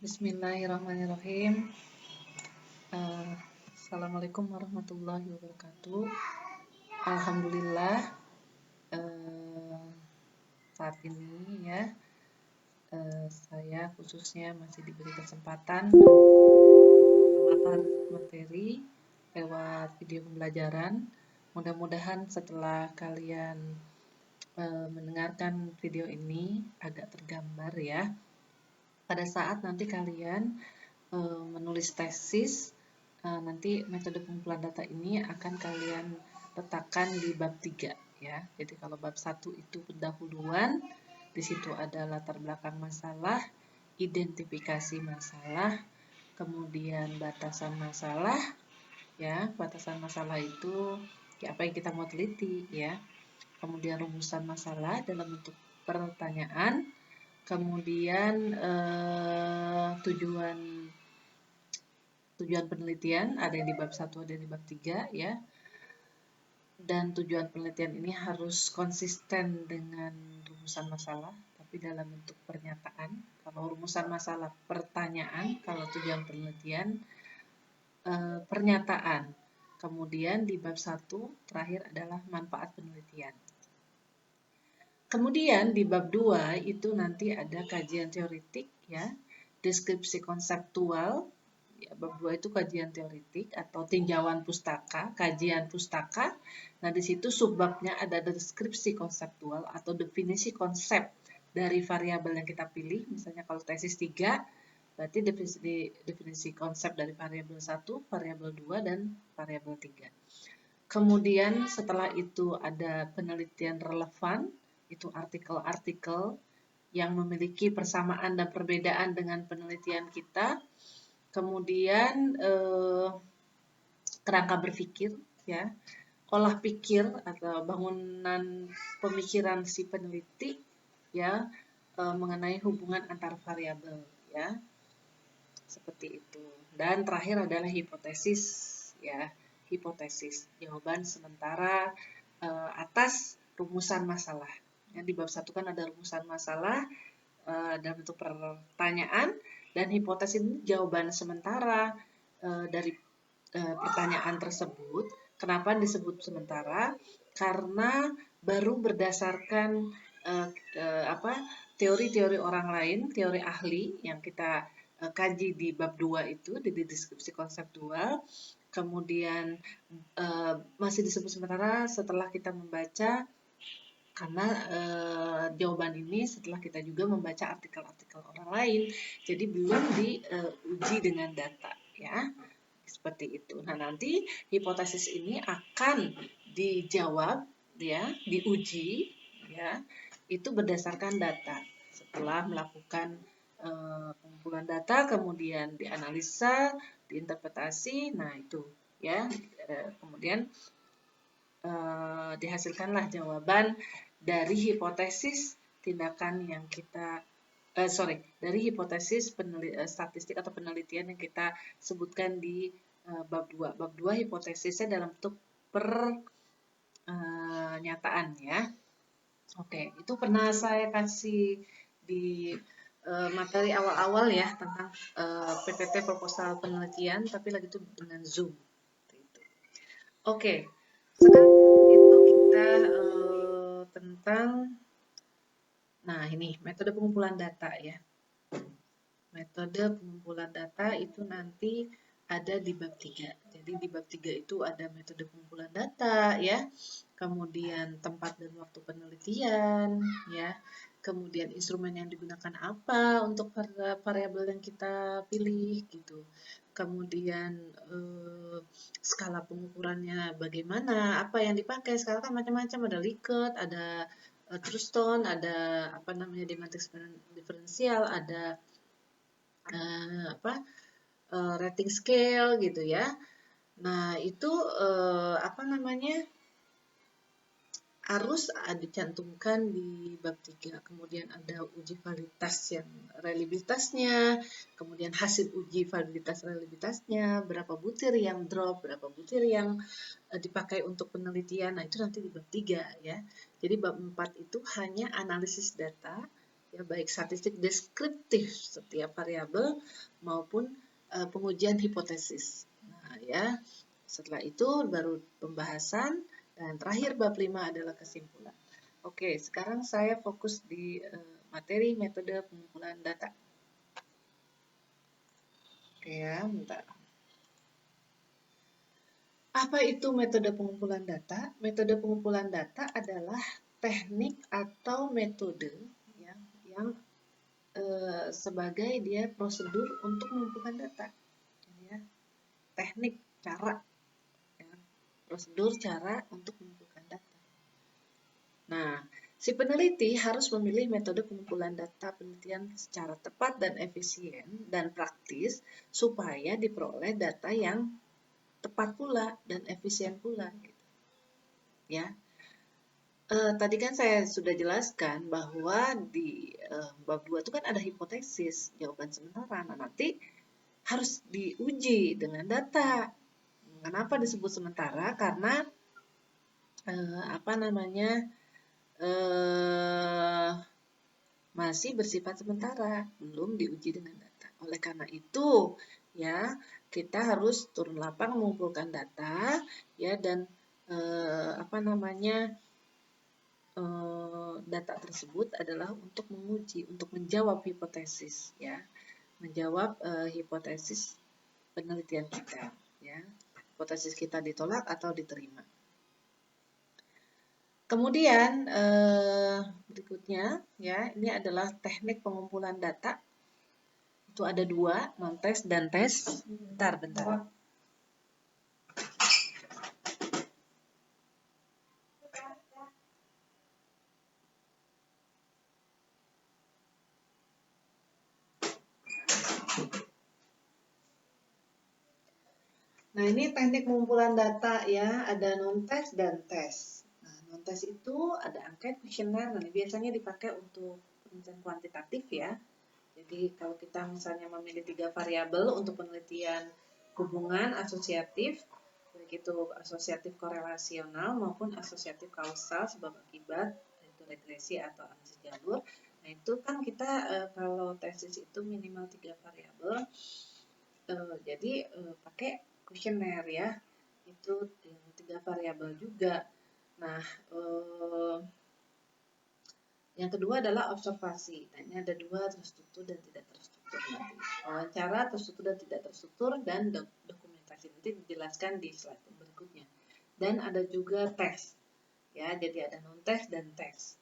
Bismillahirrahmanirrahim. Assalamualaikum warahmatullahi wabarakatuh. Alhamdulillah, saat ini ya saya khususnya masih diberi kesempatan menakar materi lewat video pembelajaran. Mudah-mudahan setelah kalian mendengarkan video ini agak tergambar ya. Pada saat nanti kalian menulis tesis, nanti metode pengumpulan data ini akan kalian letakkan di bab 3 ya. Jadi kalau bab 1 itu pendahuluan, di situ ada latar belakang masalah, identifikasi masalah, kemudian batasan masalah ya. Batasan masalah itu ya apa yang kita mau teliti ya. Kemudian rumusan masalah dalam bentuk pertanyaan, kemudian tujuan penelitian ada yang di bab 1, ada yang di bab 3 ya. Dan tujuan penelitian ini harus konsisten dengan rumusan masalah, tapi dalam bentuk pernyataan. Kalau rumusan masalah pertanyaan, kalau tujuan penelitian pernyataan. Kemudian di bab 1 terakhir adalah manfaat penelitian. Kemudian di bab 2 itu nanti ada kajian teoritik ya, deskripsi konseptual. Ya, bab 2 itu kajian teoritik atau tinjauan pustaka, kajian pustaka. Nah, di situ subbabnya ada deskripsi konseptual atau definisi konsep dari variabel yang kita pilih. Misalnya kalau tesis 3, berarti definisi konsep dari variabel 1, variabel 2, dan variabel 3. Kemudian setelah itu ada penelitian relevan, itu artikel-artikel yang memiliki persamaan dan perbedaan dengan penelitian kita. Kemudian kerangka berpikir ya, olah pikir atau bangunan pemikiran si peneliti ya mengenai hubungan antar variabel ya, seperti itu. Dan terakhir adalah hipotesis ya, hipotesis jawaban sementara atas rumusan masalah. Ya, di bab 1 kan ada rumusan masalah dalam bentuk pertanyaan, dan hipotesis ini jawaban sementara dari pertanyaan tersebut. Kenapa disebut sementara? Karena baru berdasarkan teori-teori orang lain, teori ahli yang kita kaji di bab 2 itu, di deskripsi konseptual. Kemudian masih disebut sementara setelah kita membaca, karena jawaban ini setelah kita juga membaca artikel-artikel orang lain, jadi belum diuji dengan data ya, seperti itu. Nah, nanti hipotesis ini akan dijawab ya, diuji ya, itu berdasarkan data. Setelah melakukan pengumpulan data, kemudian dianalisa, diinterpretasi, nah itu ya, kemudian dihasilkanlah jawaban dari hipotesis tindakan yang kita dari hipotesis statistik atau penelitian yang kita sebutkan di bab 2. Bab 2 hipotesisnya dalam bentuk pernyataan ya. Oke, itu pernah saya kasih di materi awal-awal ya tentang PPT proposal penelitian, tapi lagi itu dengan Zoom. Oke, sekarang itu kita tentang, nah ini metode pengumpulan data ya. Metode pengumpulan data itu nanti ada di bab 3. Jadi di bab 3 itu ada metode pengumpulan data ya, kemudian tempat dan waktu penelitian ya, kemudian instrumen yang digunakan apa untuk variabel yang kita pilih gitu. Kemudian skala pengukurannya bagaimana, apa yang dipakai. Sekarang kan macam-macam, ada Likert, ada Truston, ada dimatrix diferensial, ada rating scale gitu ya. Nah, itu harus dicantumkan di bab 3. Kemudian ada uji validitas yang reliabilitasnya, kemudian hasil uji validitas reliabilitasnya, berapa butir yang drop, berapa butir yang dipakai untuk penelitian. Nah, itu nanti di bab 3 ya. Jadi bab 4 itu hanya analisis data, ya, baik statistik deskriptif setiap variabel maupun pengujian hipotesis. Nah, ya, setelah itu baru pembahasan, dan terakhir bab 5 adalah kesimpulan. Oke, sekarang saya fokus di materi metode pengumpulan data. Oke ya, bentar. Apa itu metode pengumpulan data? Metode pengumpulan data adalah teknik atau metode ya, yang sebagai dia prosedur untuk mengumpulkan data. Ya. Teknik, cara, ya. Prosedur, cara untuk mengumpulkan data. Nah, si peneliti harus memilih metode pengumpulan data penelitian secara tepat dan efisien dan praktis supaya diperoleh data yang tepat pula dan efisien pula. Gitu. Ya, tadi kan saya sudah jelaskan bahwa di bab 2 itu kan ada hipotesis, jawaban sementara. Nah, nanti harus diuji dengan data. Kenapa disebut sementara? Karena masih bersifat sementara, belum diuji dengan data. Oleh karena itu, ya, kita harus turun lapang mengumpulkan data, ya, dan data tersebut adalah untuk menguji, untuk menjawab hipotesis, ya, menjawab hipotesis penelitian kita, ya, hipotesis kita ditolak atau diterima. Kemudian berikutnya, ya, ini adalah teknik pengumpulan data. Itu ada 2, non-tes dan tes. Bentar. Nah, ini teknik pengumpulan data, ya, ada non-tes dan tes. Nah, non-tes itu ada angket, kuesioner. Nah, biasanya dipakai untuk penelitian kuantitatif, ya. Jadi kalau kita misalnya memilih 3 variabel untuk penelitian hubungan asosiatif, baik itu asosiatif korelasional maupun asosiatif kausal sebab akibat, itu regresi atau analisis jalur. Nah, itu kan kita kalau tesis itu minimal 3 variabel, jadi pakai kuesioner, ya, itu 3 variabel juga. Nah, yang kedua adalah observasi. Nah, ini ada 2, terstruktur dan tidak terstruktur nanti. Wawancara terstruktur dan tidak terstruktur dan dokumentasi. Nanti dijelaskan di slide berikutnya. Dan ada juga tes. Ya, jadi ada non-tes dan tes.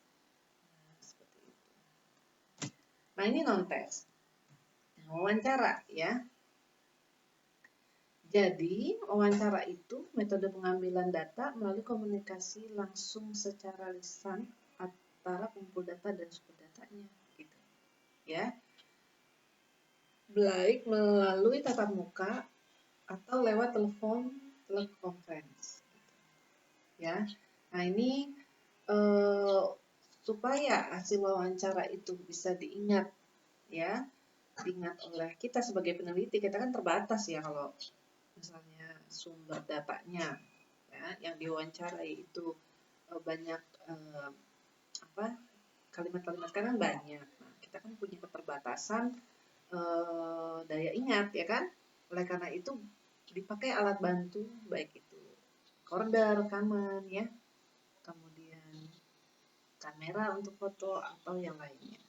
Nah, seperti itu. Nah, ini non-tes. Nah, wawancara, ya. Jadi, wawancara itu metode pengambilan data melalui komunikasi langsung secara lisan antara pengumpul data dan sumber datanya, gitu. Ya. Baik melalui tatap muka atau lewat telepon telekonferensi. Ya. Nah, ini supaya hasil wawancara itu bisa diingat, ya, diingat oleh kita sebagai peneliti. Kita kan terbatas, ya, kalau misalnya sumber datanya, ya, yang diwawancarai itu banyak kalimat-kalimat kan banyak. Nah, kita kan punya keterbatasan daya ingat, ya kan? Oleh karena itu dipakai alat bantu, baik itu recorder, rekaman, ya, kemudian kamera untuk foto atau yang lainnya.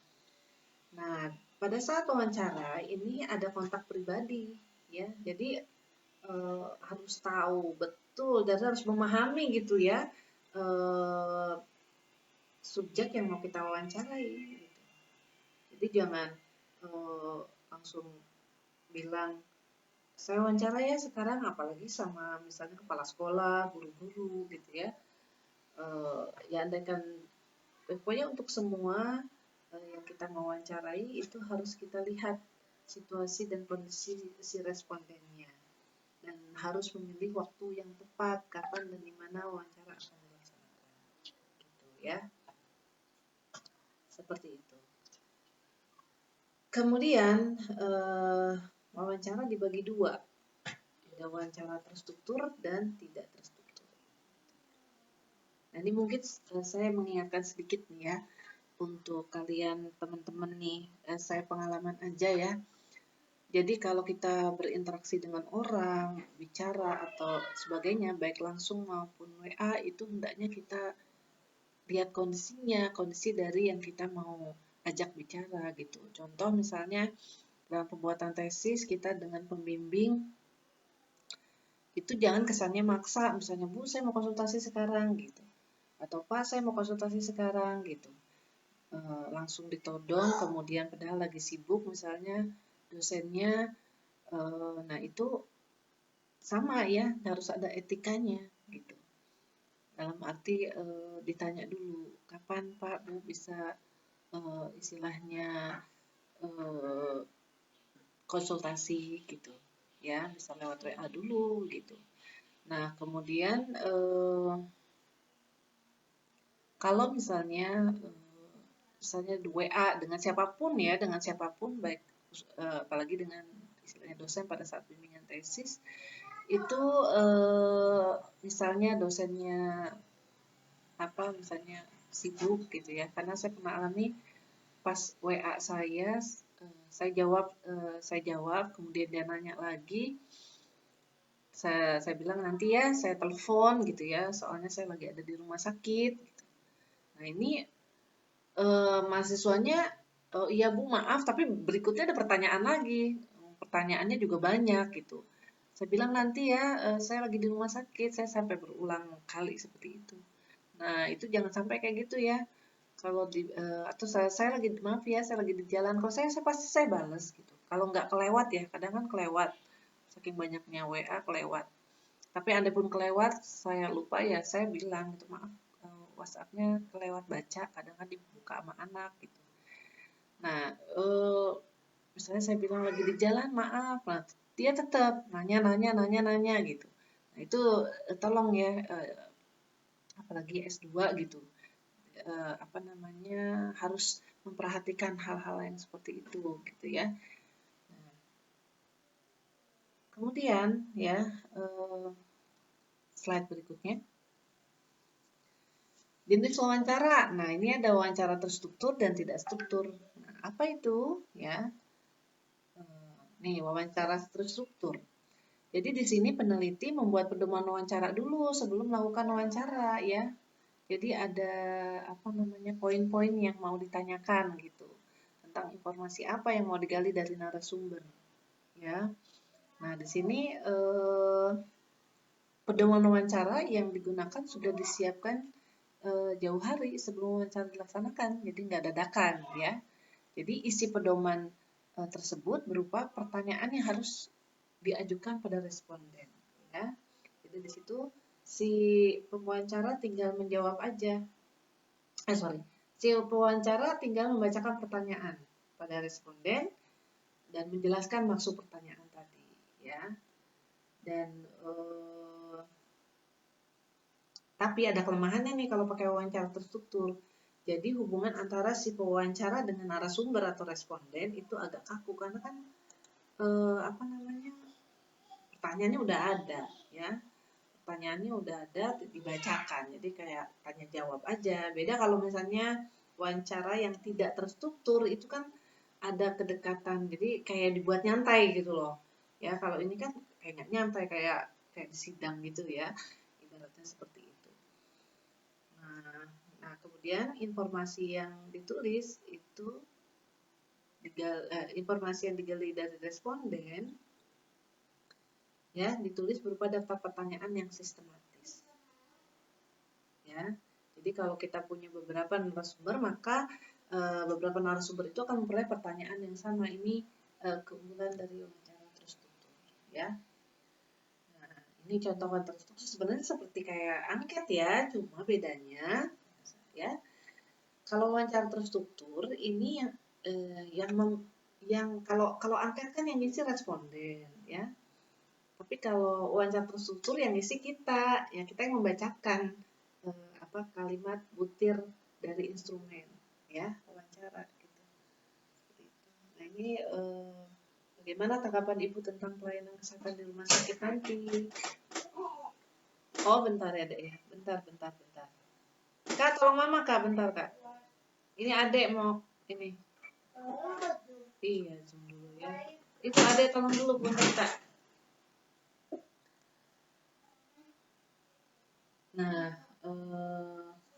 Nah, pada saat wawancara ini ada kontak pribadi, ya, jadi harus tahu betul dan harus memahami, gitu, ya, subjek yang mau kita wawancarai. Gitu. Jadi jangan langsung bilang, saya wawancara ya sekarang, apalagi sama misalnya kepala sekolah, guru-guru, gitu, ya. Ya, andaikan pokoknya untuk semua yang kita mewawancarai itu harus kita lihat situasi dan kondisi si respondennya, dan harus memilih waktu yang tepat, kapan dan di mana wawancara akan dilaksanakan, gitu, ya. Seperti itu. Kemudian wawancara dibagi 2. Ada wawancara terstruktur dan tidak terstruktur. Nah, ini mungkin saya mengingatkan sedikit nih, ya, untuk kalian teman-teman nih, saya pengalaman aja ya. Jadi kalau kita berinteraksi dengan orang, bicara atau sebagainya, baik langsung maupun WA, itu hendaknya kita lihat kondisinya, kondisi dari yang kita mau ajak bicara gitu. Contoh misalnya dalam pembuatan tesis kita dengan pembimbing, itu jangan kesannya maksa, misalnya Bu saya mau konsultasi sekarang gitu, atau Pak saya mau konsultasi sekarang gitu. Langsung ditodong, kemudian padahal lagi sibuk misalnya dosennya. Nah itu sama ya, harus ada etikanya gitu. Dalam arti ditanya dulu, kapan Pak Bu bisa istilahnya konsultasi gitu, ya bisa lewat WA dulu gitu. Nah kemudian kalau misalnya WA dengan siapapun baik apalagi dengan istilahnya dosen pada saat bimbingan tesis itu misalnya dosennya misalnya sibuk gitu ya, karena saya pernah alami pas WA saya jawab kemudian dia nanya lagi, saya bilang nanti ya saya telepon gitu ya, soalnya saya lagi ada di rumah sakit gitu. Nah ini mahasiswanya iya Bu maaf tapi berikutnya ada pertanyaan lagi, pertanyaannya juga banyak gitu. Saya bilang nanti ya saya lagi di rumah sakit, saya sampai berulang kali seperti itu. Nah itu jangan sampai kayak gitu ya. Kalau atau saya lagi maaf ya saya lagi di jalan, kalau saya pasti saya balas gitu. Kalau nggak kelewat ya, kadang kan kelewat saking banyaknya WA kelewat. Tapi andai pun kelewat saya lupa ya saya bilang gitu maaf WhatsApp-nya kelewat baca, kadang kan dibuka sama anak gitu. Nah misalnya saya bilang lagi di jalan maaf, nah dia tetap nanya gitu. Nah itu tolong ya apalagi S2 gitu. Harus memperhatikan hal-hal yang seperti itu gitu ya. Nah, kemudian ya slide berikutnya. Jenis wawancara. Nah, ini ada wawancara terstruktur dan tidak struktur. Nah, apa itu? Ya. Nih, wawancara terstruktur. Jadi di sini peneliti membuat pedoman wawancara dulu sebelum melakukan wawancara ya. Jadi ada poin-poin yang mau ditanyakan gitu tentang informasi apa yang mau digali dari narasumber ya. Nah di sini pedoman wawancara yang digunakan sudah disiapkan jauh hari sebelum wawancara dilaksanakan, jadi nggak dadakan ya. Jadi isi pedoman tersebut berupa pertanyaan yang harus diajukan pada responden ya. Jadi di situ si pewawancara tinggal menjawab aja. Si pewawancara tinggal membacakan pertanyaan pada responden dan menjelaskan maksud pertanyaan tadi ya. Dan tapi ada kelemahannya nih kalau pakai wawancara terstruktur. Jadi hubungan antara si pewawancara dengan narasumber atau responden itu agak kaku karena kan pertanyaannya udah ada ya. Pertanyaannya udah ada dibacakan. Jadi kayak tanya jawab aja. Beda kalau misalnya wawancara yang tidak terstruktur itu kan ada kedekatan. Jadi kayak dibuat nyantai gitu loh. Ya, kalau ini kan kayak nyantai kayak di sidang gitu ya. Ibaratnya seperti itu. Nah, kemudian informasi yang ditulis itu informasi yang digali dari responden ya ditulis berupa daftar pertanyaan yang sistematis. Ya, jadi kalau kita punya beberapa narasumber maka beberapa narasumber itu akan memperoleh pertanyaan yang sama. Ini keunggulan dari wawancara terstruktur. Ya. Nah, ini contoh wawancara terstruktur sebenarnya seperti kayak angket ya, cuma bedanya ya. Kalau wawancara terstruktur ini yang kalau angket kan yang ngisi responden ya. Tapi kalau wawancara terstruktur yang ngisi kita yang membacakan kalimat butir dari instrumen ya wawancara gitu. Nah ini bagaimana tanggapan Ibu tentang pelayanan kesehatan di rumah sakit nanti? Oh bentar ya Dek ya, bentar. Kak tolong Mama Kak, bentar Kak. Ini adek mau ini. Iya, zoom dulu ya. Itu adek tolong dulu Bunda Ita. Nah,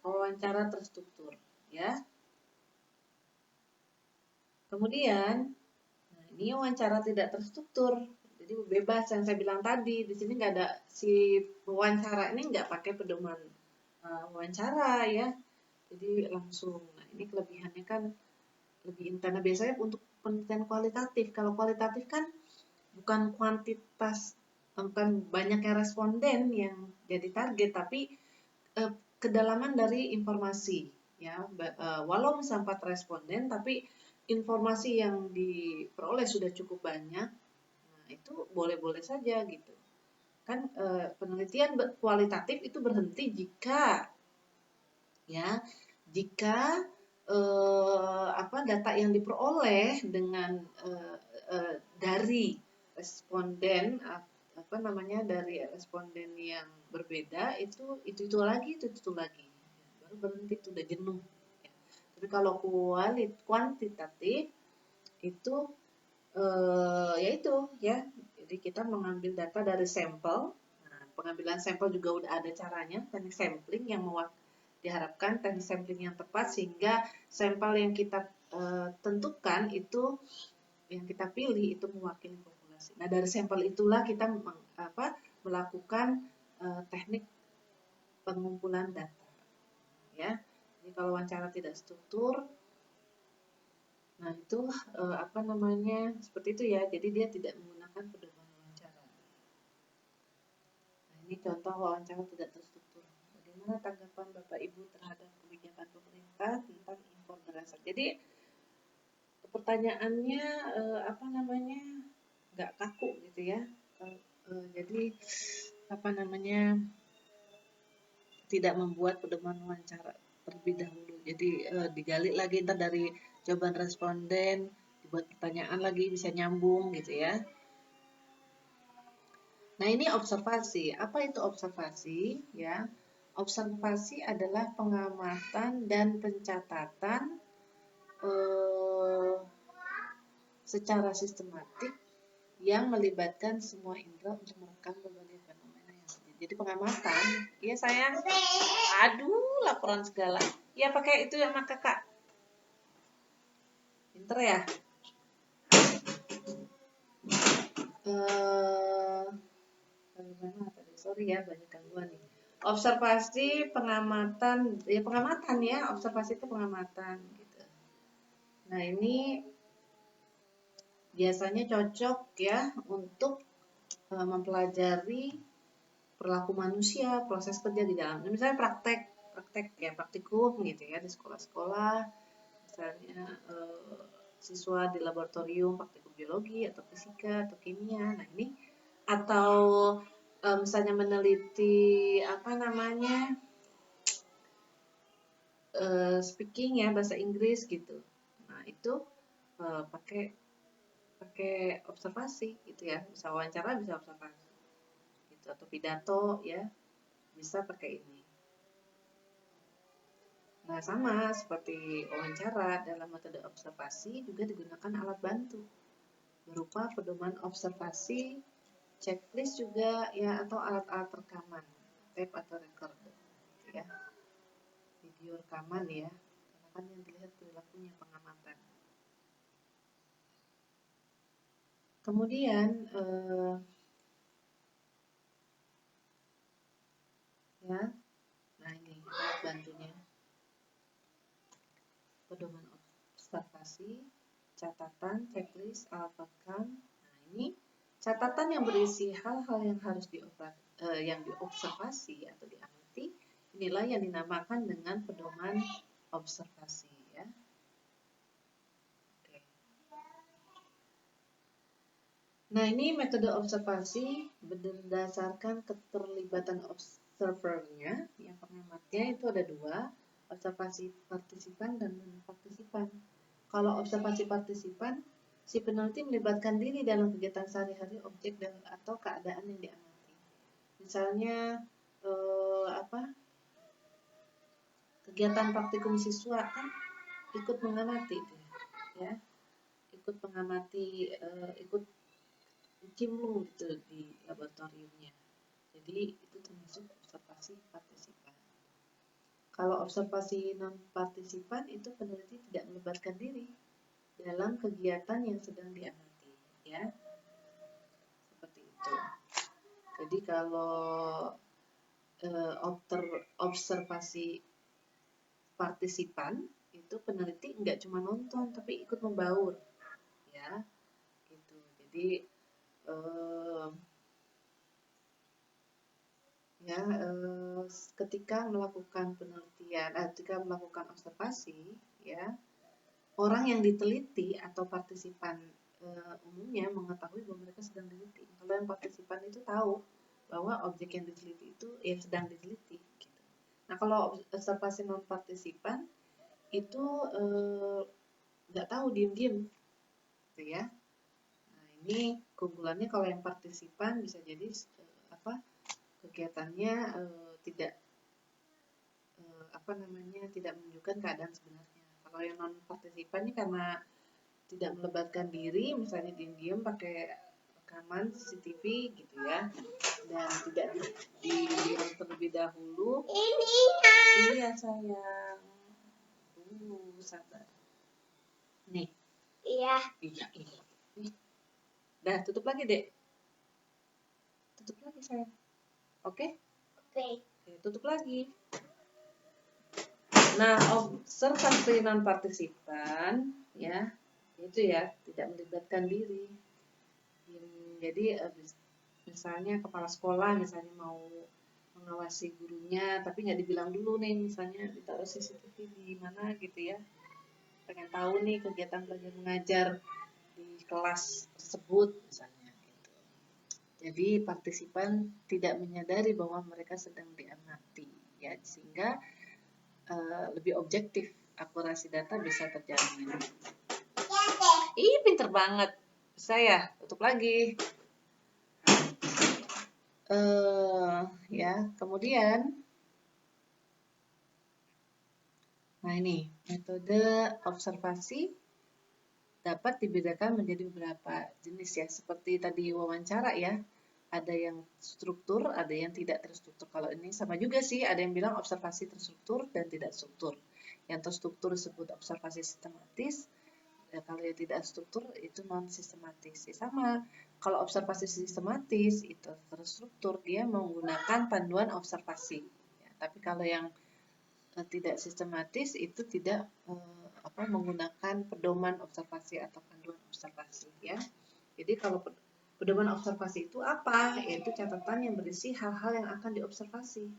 wawancara terstruktur ya. Kemudian, nah ini wawancara tidak terstruktur. Jadi bebas yang saya bilang tadi. Di sini nggak ada si wawancara ini nggak pakai pedoman wawancara ya. Jadi langsung. Nah ini kelebihannya kan lebih intens. Nah, biasanya untuk penelitian kualitatif. Kalau kualitatif kan bukan kuantitas, bukan banyaknya responden yang jadi target, tapi kedalaman dari informasi ya. Walau misalnya 4 responden tapi informasi yang diperoleh sudah cukup banyak, nah itu boleh-boleh saja gitu kan. Penelitian kualitatif itu berhenti jika data yang diperoleh dengan dari responden dari responden yang berbeda itu lagi baru berhenti, itu udah jenuh ya. Tapi kalau kuantitatif itu yaitu ya, jadi kita mengambil data dari sampel. Nah, pengambilan sampel juga udah ada caranya, teknik sampling yang diharapkan teknik sampling yang tepat sehingga sampel yang kita tentukan itu, yang kita pilih itu mewakili populasi. Nah dari sampel itulah kita melakukan teknik pengumpulan data ya. Jadi kalau wawancara tidak struktur, nah itu seperti itu ya. Jadi dia tidak menggunakan pedoman wawancara. Nah ini contoh wawancara tidak terstruktur. Bagaimana tanggapan Bapak Ibu terhadap kebijakan pemerintah tentang impor beras? Jadi pertanyaannya nggak kaku gitu ya. Jadi tidak membuat pedoman wawancara terlebih dahulu. Jadi digali lagi ntar dari jawaban responden, dibuat pertanyaan lagi bisa nyambung gitu ya. Nah ini observasi. Apa itu observasi ya? Observasi adalah pengamatan dan pencatatan secara sistematik yang melibatkan semua indera untuk merekam berbagai fenomena yang terjadi. Jadi pengamatan, iya sayang. Aduh, laporan segala. Ya pakai itu yang kakak. Pinter ya. Bagaimana tadi? Sorry ya, banyak gangguan nih. Observasi, pengamatan ya. Observasi itu pengamatan gitu. Nah ini biasanya cocok ya untuk mempelajari perilaku manusia, proses kerja di dalam. Misalnya praktikum gitu ya di sekolah-sekolah. Misalnya siswa di laboratorium praktikum biologi atau fisika atau kimia. Nah ini atau misalnya meneliti speaking ya, bahasa Inggris gitu. Nah itu pakai observasi gitu ya. Bisa wawancara, bisa observasi gitu, atau pidato ya, bisa pakai ini. Nah sama seperti wawancara, dalam metode observasi juga digunakan alat bantu berupa pedoman observasi, checklist juga ya, atau alat-alat rekaman, tape atau recorder gitu ya. Video rekaman ya, karena kan yang dilihat perilakunya, pengamatan. Kemudian ya, nah ini alat bantunya, pedoman observasi, catatan, checklist, alat rekam. Nah ini catatan yang berisi hal-hal yang harus diobservasi atau diamati, inilah yang dinamakan dengan pedoman observasi ya. Oke. Nah ini metode observasi berdasarkan keterlibatan observernya. Yang pengamatnya itu ada 2, observasi partisipan dan non-partisipan. Kalau observasi partisipan, si peneliti melibatkan diri dalam kegiatan sehari-hari objek atau keadaan yang diamati. Misalnya kegiatan praktikum siswa kan ikut mengamati, ya, ikut mengamati, ikut cimlung gitu di laboratoriumnya. Jadi itu termasuk observasi partisipan. Kalau observasi non-partisipan itu peneliti tidak melibatkan diri dalam kegiatan yang sedang diamati, ya, seperti itu. Jadi kalau observasi partisipan itu peneliti nggak cuma nonton tapi ikut membaur, ya, gitu. Jadi ya ketika melakukan penelitian, ketika melakukan observasi, ya, orang yang diteliti atau partisipan umumnya mengetahui bahwa mereka sedang diteliti. Kalau yang partisipan itu tahu bahwa objek yang diteliti itu sedang diteliti. Gitu. Nah, kalau observasi non partisipan itu nggak tahu, diem-diem, gitu ya. Nah, ini keunggulannya kalau yang partisipan bisa jadi kegiatannya tidak tidak menunjukkan keadaan sebenarnya. Kalau yang non partisipan ini karena tidak melibatkan diri, misalnya diem-diem pakai rekaman CCTV gitu ya, dan tidak dilihat terlebih dahulu. Iya sayang, sabar. Nih. Iya. Nih. Dah, tutup lagi dek. Tutup lagi sayang. Oke? Oke, tutup lagi. Nah, observasi non partisipan, ya, itu ya tidak melibatkan diri. Jadi misalnya kepala sekolah misalnya mau mengawasi gurunya, tapi nggak dibilang dulu nih, misalnya ditaruh CCTV di mana gitu ya, pengen tahu nih kegiatan belajar mengajar di kelas tersebut misalnya gitu. Jadi partisipan tidak menyadari bahwa mereka sedang diamati, ya, sehingga lebih objektif, akurasi data bisa terjamin. Ih, pinter banget. Saya tutup lagi. Ya, kemudian, nah ini metode observasi dapat dibedakan menjadi beberapa jenis ya, seperti tadi wawancara ya. Ada yang struktur, ada yang tidak terstruktur. Kalau ini sama juga sih, ada yang bilang observasi terstruktur dan tidak struktur. Yang terstruktur disebut observasi sistematis, ya, kalau yang tidak struktur itu non sistematis. Ya, sama, kalau observasi sistematis itu terstruktur, dia menggunakan panduan observasi. Ya, tapi kalau yang tidak sistematis itu tidak menggunakan pedoman observasi atau panduan observasi, ya. Jadi kalau pedoman observasi itu apa? Yaitu catatan yang berisi hal-hal yang akan diobservasi.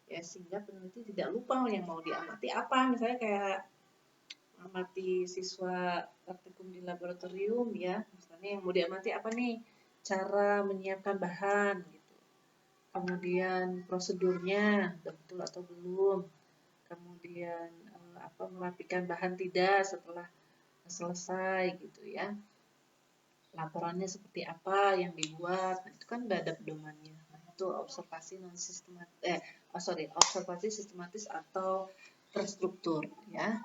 Ya, sehingga peneliti tidak lupa yang mau diamati apa. Misalnya kayak amati siswa praktikum di laboratorium ya. Misalnya yang mau diamati apa nih? Cara menyiapkan bahan gitu. Kemudian prosedurnya betul atau belum. Kemudian merapikan bahan tidak setelah selesai gitu ya. Laporannya seperti apa yang dibuat, nah, itu kan udah ada pedomannya. Nah, itu observasi non sistematis, observasi sistematis atau terstruktur, ya.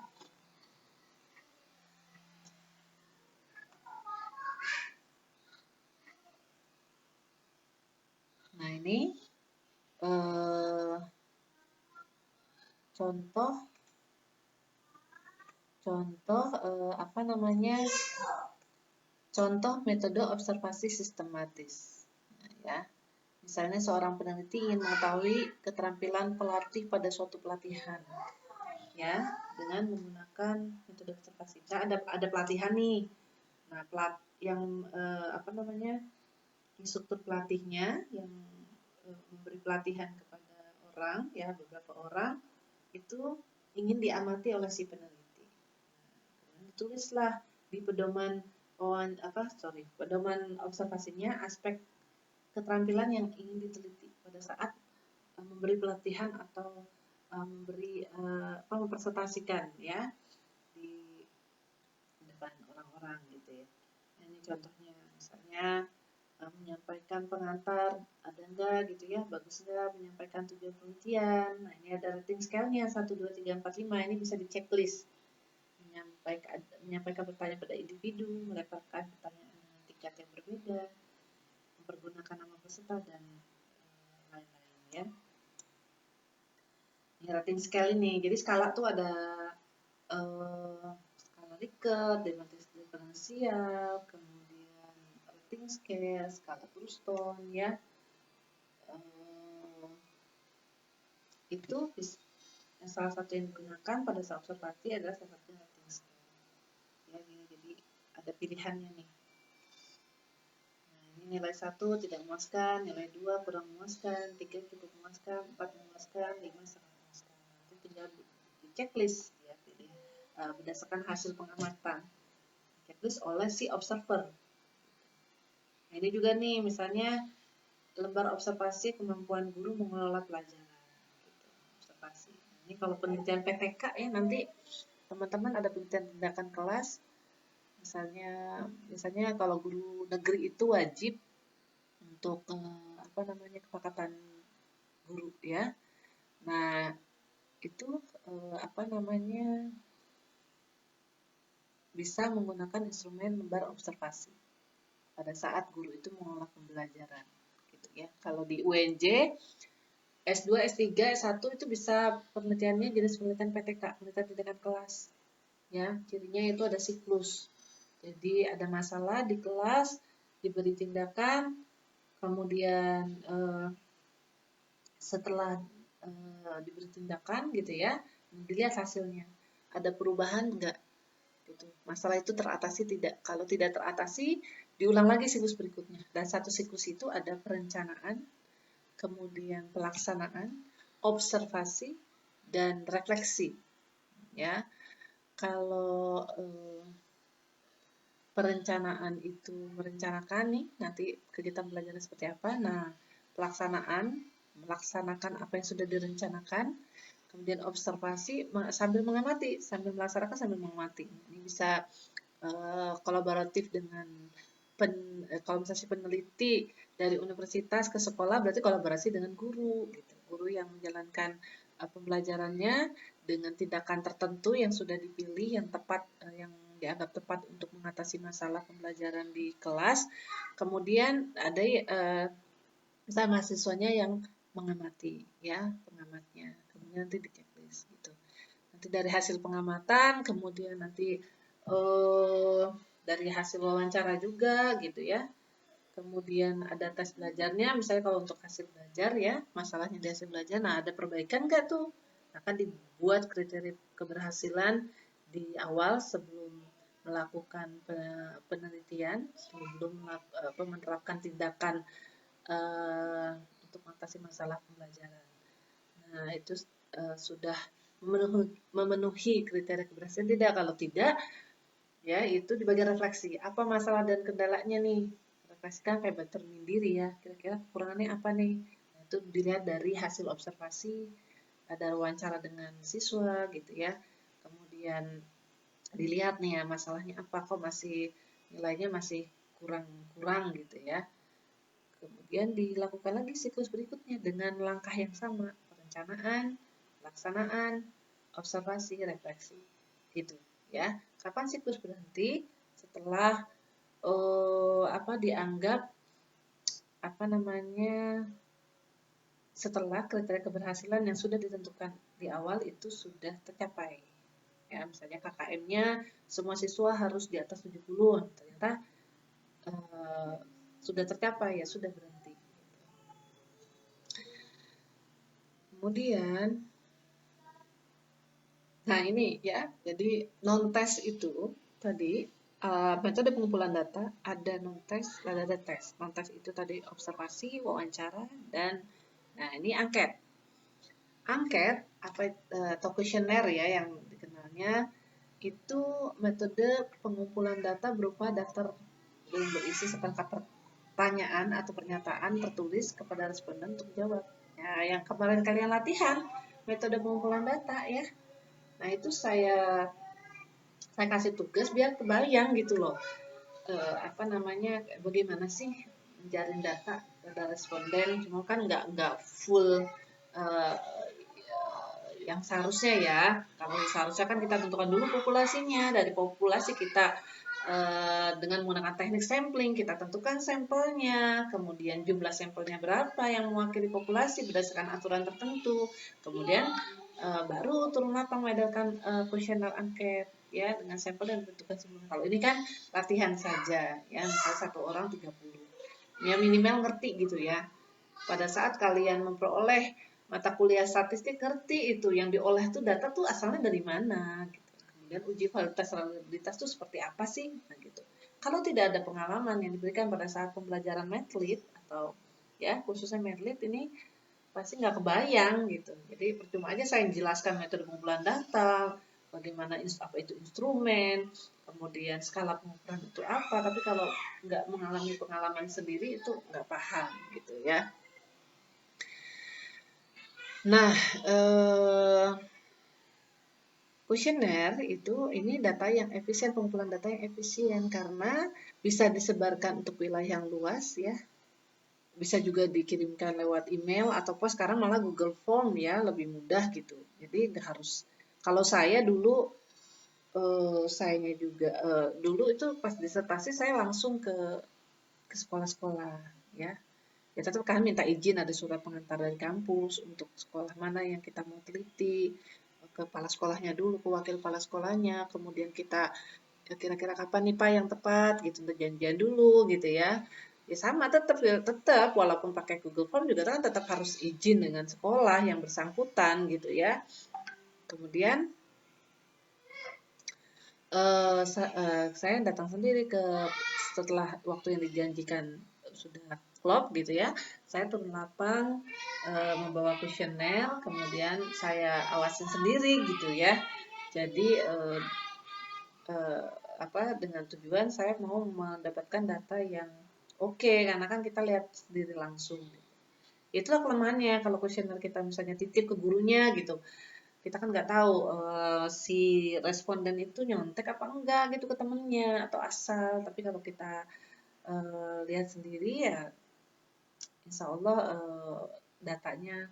Nah ini contoh contoh metode observasi sistematis, nah, ya. Misalnya seorang peneliti ingin mengetahui keterampilan pelatih pada suatu pelatihan, ya, dengan menggunakan metode observasi. Misalnya ada pelatihan nih, nah instruktur pelatihnya yang memberi pelatihan kepada orang, ya, beberapa orang itu ingin diamati oleh si peneliti. Nah, ditulislah di pedoman observasinya aspek keterampilan yang ingin diteliti pada saat memberi pelatihan atau mempresentasikan ya di depan orang-orang gitu ya. Ini contohnya misalnya menyampaikan pengantar, ada enggak gitu ya, bagus enggak menyampaikan tujuan penelitian. Nah, ini ada rating scale-nya 1, 2, 3, 4, 5, ini bisa di checklist. menyampaikan pertanyaan pada individu, melemparkan pertanyaan dengan tingkat yang berbeda, mempergunakan nama peserta dan lain-lain ya. Ini rating scale ini, jadi skala tuh ada skala Likert, diferensial, kemudian rating scale, skala Brewster ya. Itu salah satu yang digunakan pada saat observasi adalah salah satu rating scale. Ya, jadi ada pilihannya nih. Nah, ini nilai 1 tidak memuaskan, nilai 2 kurang memuaskan, 3 cukup memuaskan, 4 memuaskan, 5 sangat memuaskan. Itu tinggal di checklist ya, berdasarkan hasil pengamatan. Checklist oleh si observer. Nah, ini juga nih misalnya lembar observasi kemampuan guru mengelola pelajaran. Gitu, observasi. Nah, ini kalau penelitian PTK ya, nanti teman-teman ada penelitian tindakan kelas. Misalnya kalau guru negeri itu wajib untuk kesepakatan guru ya. Nah, itu bisa menggunakan instrumen lembar observasi pada saat guru itu mengelola pembelajaran gitu ya. Kalau di UNJ S2, S3, S1 itu bisa penelitiannya jenis penelitian PTK, penelitian tindakan kelas. Ya, cirinya itu ada siklus. Jadi ada masalah di kelas, diberi tindakan, kemudian setelah diberi tindakan gitu ya, dilihat hasilnya. Ada perubahan enggak? Gitu. Masalah itu teratasi tidak? Kalau tidak teratasi, diulang lagi siklus berikutnya. Dan satu siklus itu ada perencanaan, kemudian pelaksanaan, observasi, dan refleksi. Ya, kalau perencanaan itu merencanakan nih nanti kegiatan belajar seperti apa. Nah, melaksanakan apa yang sudah direncanakan. Kemudian observasi sambil mengamati, sambil melaksanakan sambil mengamati. Ini bisa kolaboratif dengan kalau misalnya peneliti dari universitas ke sekolah berarti kolaborasi dengan guru gitu. Guru yang menjalankan pembelajarannya dengan tindakan tertentu yang sudah dipilih yang tepat yang dianggap tepat untuk mengatasi masalah pembelajaran di kelas. Kemudian ada misalnya mahasiswanya yang mengamati ya, pengamatnya. Kemudian nanti di checklist gitu. Nanti dari hasil pengamatan, kemudian nanti dari hasil wawancara juga gitu ya. Kemudian ada tes belajarnya, misalnya kalau untuk hasil belajar ya, masalahnya di hasil belajar, nah ada perbaikan nggak tuh? Akan dibuat kriteria keberhasilan di awal sebelum melakukan penelitian, sebelum menerapkan tindakan untuk mengatasi masalah pembelajaran. Nah, itu sudah memenuhi kriteria keberhasilan tidak? Kalau tidak, ya itu di bagian refleksi. Apa masalah dan kendalanya nih? Refleksikan kayak bercermin ya. Kira-kira kekurangannya apa nih? Nah, itu dilihat dari hasil observasi, ada wawancara dengan siswa gitu ya. Kemudian dilihat nih ya masalahnya apa, kok masih nilainya masih kurang gitu ya. Kemudian dilakukan lagi siklus berikutnya dengan langkah yang sama, perencanaan, pelaksanaan, observasi, refleksi, gitu ya. Kapan siklus berhenti? Setelah dianggap setelah kriteria keberhasilan yang sudah ditentukan di awal itu sudah tercapai. Ya, misalnya KKM-nya semua siswa harus di atas 70, ternyata sudah tercapai ya sudah berhenti. Kemudian, nah ini ya, jadi non-test itu tadi metode pengumpulan data ada non-test, ada tes. Non-test itu tadi observasi, wawancara, dan nah ini angket. Angket atau kuesioner ya yang dikenalnya itu metode pengumpulan data berupa daftar yang berisi seperangkat pertanyaan atau pernyataan tertulis kepada responden untuk jawab. Ya, yang kemarin kalian latihan metode pengumpulan data ya. Nah, itu saya kasih tugas biar kebayang gitu loh. Bagaimana sih menjaring data pada responden, cuma kan nggak full yang seharusnya ya. Kalau seharusnya kan kita tentukan dulu populasinya. Dari populasi kita dengan menggunakan teknik sampling, kita tentukan sampelnya, kemudian jumlah sampelnya berapa yang mewakili populasi berdasarkan aturan tertentu, kemudian baru turun lapang mengadakan kuesioner angket ya dengan sampel dan tentukan sebelumnya. Kalau ini kan latihan saja ya, misalnya 1 orang 30. Ya minimal ngerti gitu ya. Pada saat kalian memperoleh mata kuliah statistik, ngerti itu yang diolah tuh data tuh asalnya dari mana gitu. Kemudian uji validitas reliabilitas itu seperti apa sih? Nah, gitu. Kalau tidak ada pengalaman yang diberikan pada saat pembelajaran Medlit atau ya khususnya Medlit ini pasti nggak kebayang gitu. Jadi percuma aja saya jelaskan metode pengumpulan data, bagaimana apa itu instrumen, kemudian skala pengukuran itu apa, tapi kalau nggak mengalami pengalaman sendiri itu nggak paham gitu ya. Nah, kuesioner itu ini data yang efisien, pengumpulan data yang efisien karena bisa disebarkan untuk wilayah yang luas ya. Bisa juga dikirimkan lewat email ataupun sekarang malah Google Form ya, lebih mudah gitu. Jadi nggak harus. Kalau saya dulu sayanya juga dulu itu pas disertasi saya langsung ke sekolah-sekolah ya. Ya tetap kami minta izin, ada surat pengantar dari kampus untuk sekolah mana yang kita mau teliti, ke kepala sekolahnya dulu, ke wakil kepala sekolahnya, kemudian kita kira-kira kapan nih Pak yang tepat gitu, untuk janjian dulu gitu ya. Ya sama tetap walaupun pakai Google Form juga kan tetap harus izin dengan sekolah yang bersangkutan gitu ya. Kemudian saya datang sendiri setelah waktu yang dijanjikan sudah klop gitu ya. Saya turun lapang membawa kuesioner, kemudian saya awasin sendiri gitu ya. Jadi dengan tujuan saya mau mendapatkan data yang oke, karena kan kita lihat sendiri langsung. Itulah kelemahannya kalau kuesioner kita misalnya titip ke gurunya gitu. Kita kan nggak tahu si responden itu nyontek apa enggak gitu ke temennya atau asal. Tapi kalau kita lihat sendiri ya, insya Allah datanya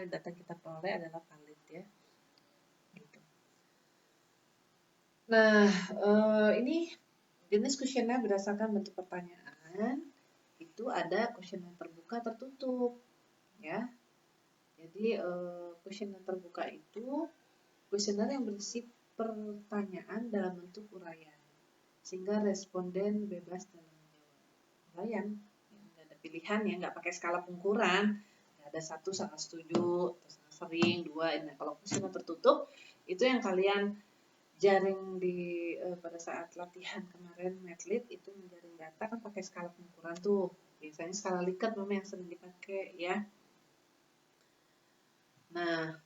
data kita peroleh adalah valid ya. Gitu. Nah, ini jenis kuesioner berdasarkan bentuk pertanyaan itu ada kuesioner terbuka tertutup ya. Jadi kuesioner terbuka itu kuesioner yang berisi pertanyaan dalam bentuk uraian sehingga responden bebas dalam menjawab. Uraian, ya, nggak ada pilihan ya, nggak pakai skala pengukuran, nggak ada 1 sangat setuju, sangat sering, 2. Nah, kalau kuesioner tertutup itu yang kalian jaring pada saat latihan kemarin Medlit itu menjaring data kan pakai skala pengukuran tuh. Biasanya skala Likert memang yang sering dipakai ya. Nah,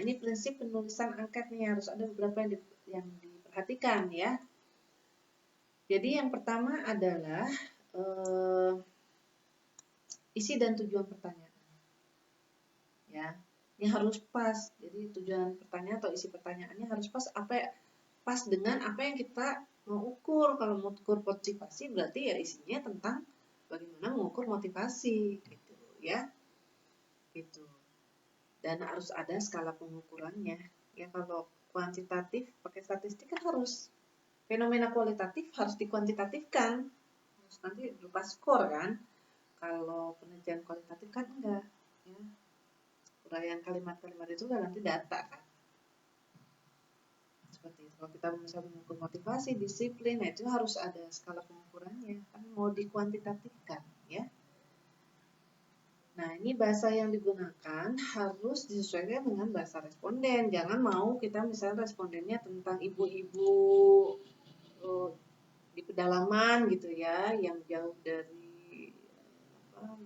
ini prinsip penulisan angket nih, harus ada beberapa yang diperhatikan ya. Jadi yang pertama adalah isi dan tujuan pertanyaan. Ya, ini harus pas. Jadi tujuan pertanyaan atau isi pertanyaannya harus pas dengan apa yang kita mau ukur. Kalau mau ukur motivasi berarti ya isinya tentang bagaimana mengukur motivasi gitu ya. Gitu. Dan harus ada skala pengukurannya. Ya kalau kuantitatif pakai statistik kan harus fenomena kualitatif harus dikuantitatifkan. Harus nanti berupa skor kan. Kalau penelitian kualitatif kan enggak ya. Uraian kalimat-kalimat itu kan nanti data kan. Seperti itu. Kalau kita misalnya mengukur motivasi, disiplin, nah itu harus ada skala pengukurannya. Kan mau dikuantitatifkan ya. Nah, ini bahasa yang digunakan harus disesuaikan dengan bahasa responden. Jangan mau kita misalnya respondennya tentang ibu-ibu di pedalaman gitu ya, yang jauh dari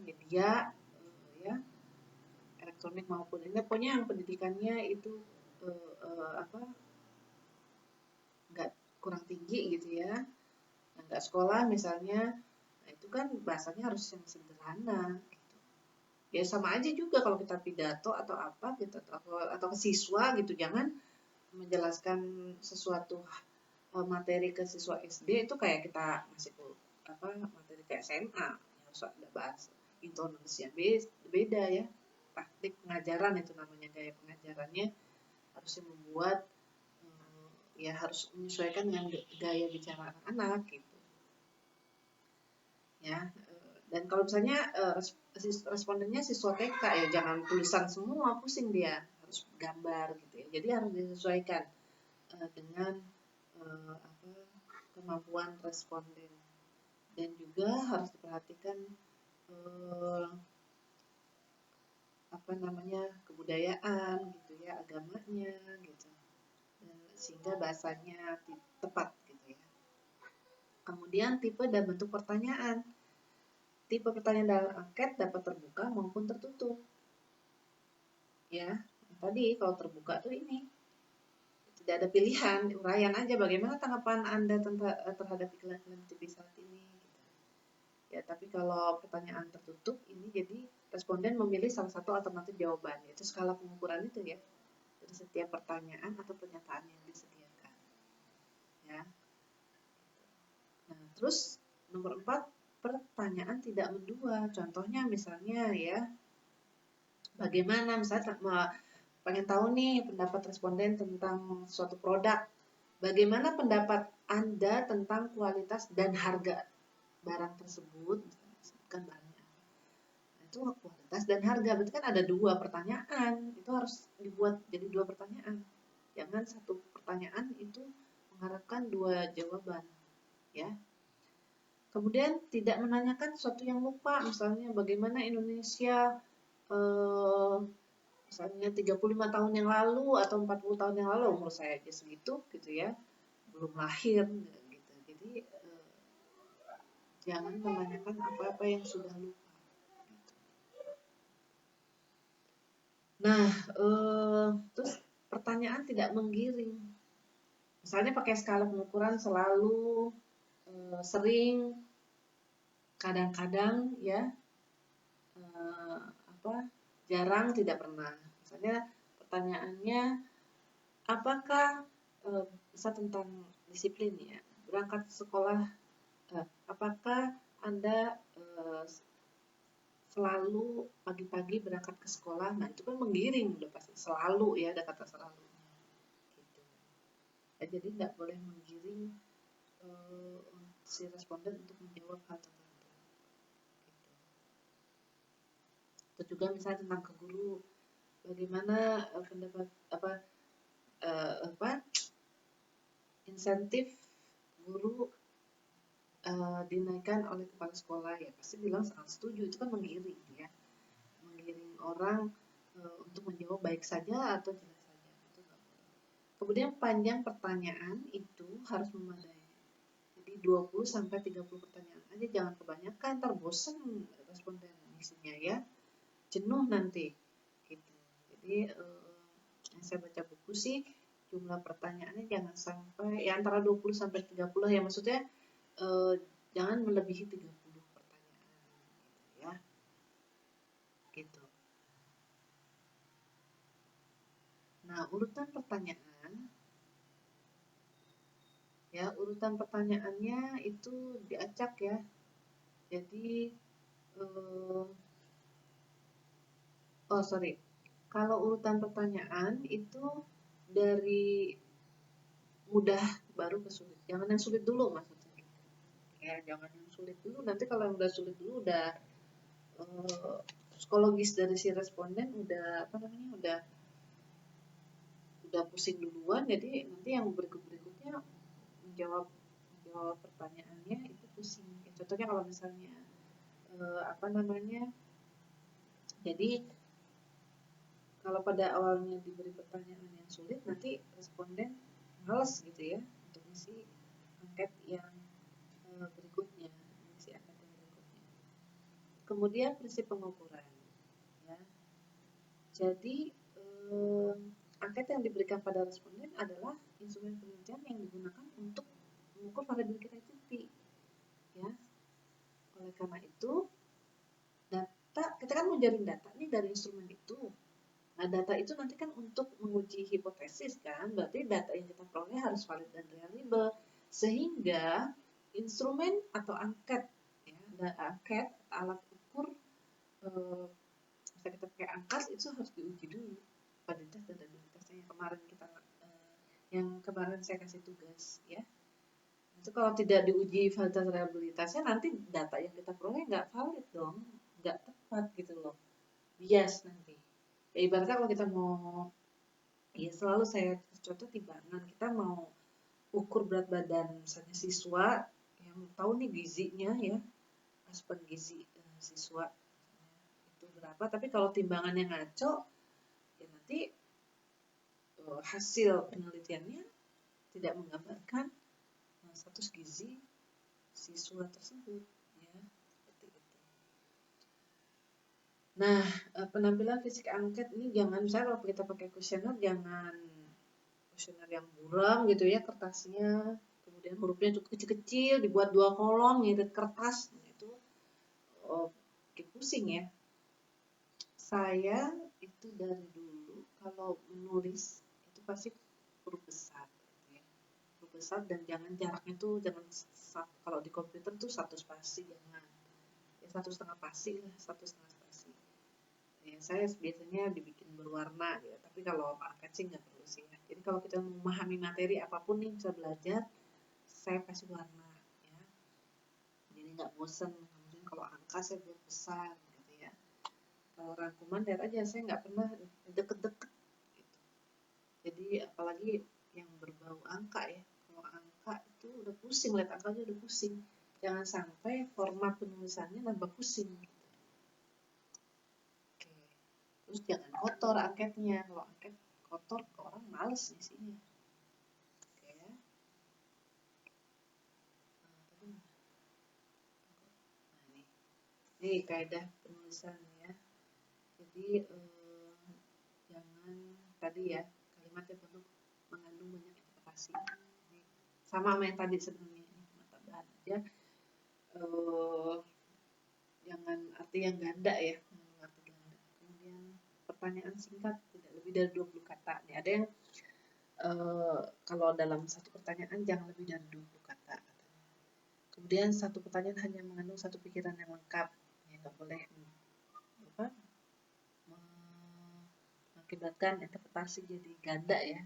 media ya, elektronik maupun ini, pokoknya yang pendidikannya itu nggak kurang tinggi gitu ya, nggak sekolah misalnya, nah itu kan bahasanya harus yang sederhana. Ya sama aja juga kalau kita pidato atau apa gitu atau ke siswa gitu, jangan menjelaskan sesuatu materi ke siswa SD itu kayak kita masih materi ke SMA, harus ada bahasa intonasinya beda ya. Praktik pengajaran itu namanya, gaya pengajarannya harusnya membuat ya harus menyesuaikan dengan gaya bicara anak-anak gitu. Ya, dan kalau misalnya respondennya siswa TK ya jangan tulisan semua, pusing dia, harus gambar gitu ya. Jadi harus disesuaikan dengan kemampuan responden, dan juga harus diperhatikan kebudayaan gitu ya, agamanya gitu, sehingga bahasanya tepat gitu ya. Kemudian tipe dan bentuk pertanyaan. Tipe pertanyaan dalam angket dapat terbuka maupun tertutup. Ya, tadi kalau terbuka tuh ini tidak ada pilihan, uraian aja bagaimana tanggapan Anda terhadap iklan TV saat ini. Gitu. Ya, tapi kalau pertanyaan tertutup ini jadi responden memilih salah satu alternatif jawaban, yaitu skala pengukuran itu ya, dari setiap pertanyaan atau pernyataan yang disediakan. Ya. Nah, terus nomor 4, pertanyaan tidak mendua. Contohnya misalnya ya, bagaimana misalnya pengen tahu nih pendapat responden tentang suatu produk. Bagaimana pendapat Anda tentang kualitas dan harga barang tersebut? Sebutkan barangnya. Nah, itu kualitas dan harga, berarti kan ada 2 pertanyaan. Itu harus dibuat jadi 2 pertanyaan. Jangan satu pertanyaan itu mengharapkan 2 jawaban, ya. Kemudian tidak menanyakan sesuatu yang lupa, misalnya bagaimana Indonesia misalnya 35 tahun yang lalu atau 40 tahun yang lalu, umur saya aja segitu gitu ya, belum lahir gitu. Jadi jangan menanyakan apa-apa yang sudah lupa. Gitu. Nah, terus pertanyaan tidak menggiring. Misalnya pakai skala pengukuran selalu, sering, kadang-kadang ya, jarang, tidak pernah. Misalnya pertanyaannya, apakah bisa tentang disiplin ya, berangkat sekolah, apakah Anda selalu pagi-pagi berangkat ke sekolah? Nah, itu kan menggiring, udah pasti selalu ya, ada kata selalu. Gitu. Ya, jadi nggak boleh menggiring si responden untuk menjawab hal tertentu. Gitu. Itu juga misalnya tentang ke guru, bagaimana pendapat insentif guru dinaikkan oleh kepala sekolah, ya pasti bilang sangat setuju. Itu kan menggiring ya, menggiring orang untuk menjawab baik saja atau tidak saja. Itu nggak boleh. Kemudian panjang pertanyaan itu harus memadai. Jadi 20-30 pertanyaan aja, jangan kebanyakan, ntar bosen responden isinya ya, jenuh nanti gitu. Jadi yang saya baca buku sih, jumlah pertanyaannya jangan sampai ya antara 20-30 ya, maksudnya jangan melebihi 30 pertanyaan gitu ya. Gitu. Nah, urutan pertanyaan ya, urutan pertanyaannya itu diacak ya. Jadi kalau urutan pertanyaan itu dari mudah baru ke sulit. Jangan yang sulit dulu maksudnya. Ya, jangan yang sulit dulu. Nanti kalau yang udah sulit dulu udah psikologis dari si responden udah pusing duluan, jadi nanti yang berikutnya menjawab pertanyaannya itu pusing. Contohnya kalau misalnya jadi kalau pada awalnya diberi pertanyaan yang sulit, nanti responden males gitu ya untuk mengisi angket yang berikutnya, mengisi angket yang berikutnya. Kemudian prinsip pengukuran, ya. Jadi angket yang diberikan pada responden adalah instrumen penelitian yang digunakan untuk mengukur variabel kreativiti, ya. Oleh karena itu, data kita kan mau jaring data nih dari instrumen itu. Nah, data itu nanti kan untuk menguji hipotesis kan, berarti data yang kita peroleh harus valid dan reliable, sehingga instrumen atau angket, ya, angket alat ukur bisa kita pakai angka itu harus diuji dulu validitas dan reliabilitasnya yang kemarin saya kasih tugas ya. Itu kalau tidak diuji validitas reliabilitasnya nanti data yang kita peroleh nggak valid dong, nggak tepat gitu loh, bias nanti. Ya ibaratnya kalau kita mau, ya selalu saya contoh timbangan, kita mau ukur berat badan misalnya siswa yang tahu nih gizinya ya, asupan gizi siswa itu berapa, tapi kalau timbangannya ngaco ya nanti hasil penelitiannya tidak menggambarkan status gizi siswa tersebut ya, seperti itu. Nah, penampilan fisik angket ini jangan, misalnya kalau kita pakai kuesioner jangan kuesioner yang buram gitu ya kertasnya, kemudian hurufnya cukup kecil-kecil dibuat 2 kolom ngirit kertas, nah, itu bikin pusing ya. Saya itu dari dulu kalau menulis itu pasti huruf besar gitu ya. Huruf besar dan jangan jaraknya tuh jangan kalau di komputer tuh 1 spasi jangan. Ya 1,5 spasi lah, 1,5 spasi. Ya, saya biasanya dibikin berwarna ya, tapi kalau angkat sih nggak perlu sih ya. Jadi kalau kita memahami materi apapun nih bisa belajar, saya kasih warna ya. Jadi nggak bosan. Kemudian kalau angka saya buat besar gitu ya. Kalau rangkuman lihat aja, saya nggak pernah deket-deket gitu. Jadi apalagi yang berbau angka ya, kalau angka itu udah pusing, lihat angkanya udah pusing. Jangan sampai format penulisannya nambah pusing gitu. Oke. Terus jangan kotor angketnya, kalau angket kotor orang males isinya. Oke ya. Nah, ini kaidah penulisan ya. Jadi jangan tadi ya, kalimatnya perlu mengandung banyak interpretasi. Sama yang tadi sebenarnya, ini cuma tambahan aja. Jangan arti yang ganda ya, arti ganda. Kemudian pertanyaan singkat tidak lebih dari 20 kata. Nih ada yang kalau dalam satu pertanyaan jangan lebih dari 20 kata. Kemudian satu pertanyaan hanya mengandung satu pikiran yang lengkap. Ya, nggak boleh mengakibatkan interpretasi jadi ganda ya.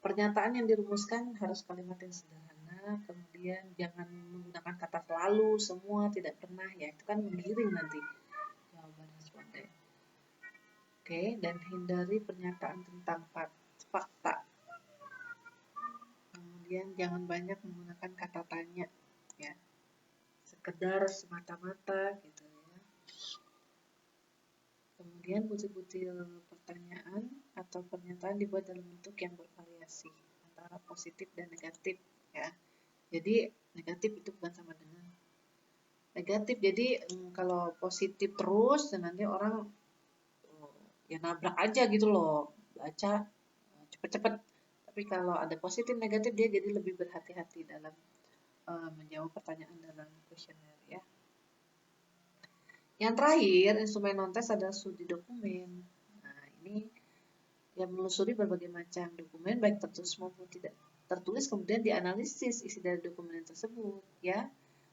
Pernyataan yang dirumuskan harus kalimat yang sederhana, kemudian jangan menggunakan kata selalu, semua, tidak pernah ya, itu kan menggiring nanti jawaban responden. Oke, dan hindari pernyataan tentang fakta. Kemudian jangan banyak menggunakan kata tanya ya, sekedar semata-mata gitu ya. Kemudian butir-butir pertanyaan atau pernyataan dibuat dalam bentuk yang bervariasi antara positif dan negatif ya. Jadi negatif itu bukan sama dengan negatif. Jadi kalau positif terus nanti orang ya nabrak aja gitu loh, baca cepet-cepet. Tapi kalau ada positif negatif dia jadi lebih berhati-hati dalam menjawab pertanyaan dalam kuesioner ya. Yang terakhir, instrumen non-tes adalah studi dokumen. Nah, ini yang menelusuri berbagai macam dokumen, baik tertulis maupun tidak tertulis, kemudian dianalisis isi dari dokumen tersebut, ya.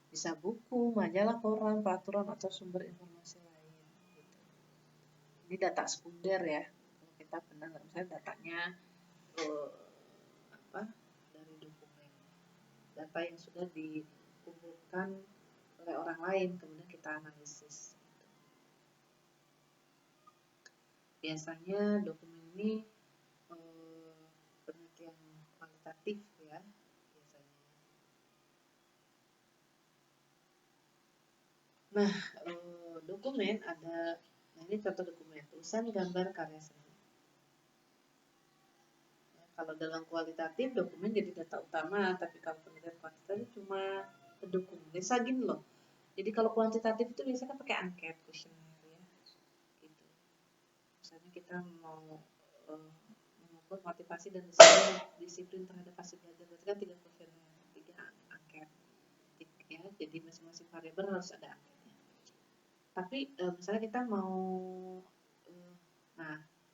Bisa buku, majalah, koran, peraturan, atau sumber informasi lain. Gitu. Ini data sekunder ya. Kalau kita benar, misalnya datanya dari dokumen, data yang sudah dikumpulkan oleh orang lain, kemudian kita analisis. Biasanya dokumen ini penelitian kualitatif ya biasanya. Nah, dokumen ada, nah ini contoh dokumen, tulisan, gambar, karya seni. Ya, kalau dalam kualitatif dokumen jadi data utama, tapi kalau penelitian kuantitatif cuma dokumen. Bisa gini loh. Jadi kalau kuantitatif itu biasanya pakai angket, kuesioner ya. Gitu. Misalnya kita mau mengukur motivasi dan disiplin terhadap hasil belajar, berarti kan 3 kuesioner, 3 angket ya, jadi masing-masing variabel harus ada angketnya. Tapi misalnya kita mau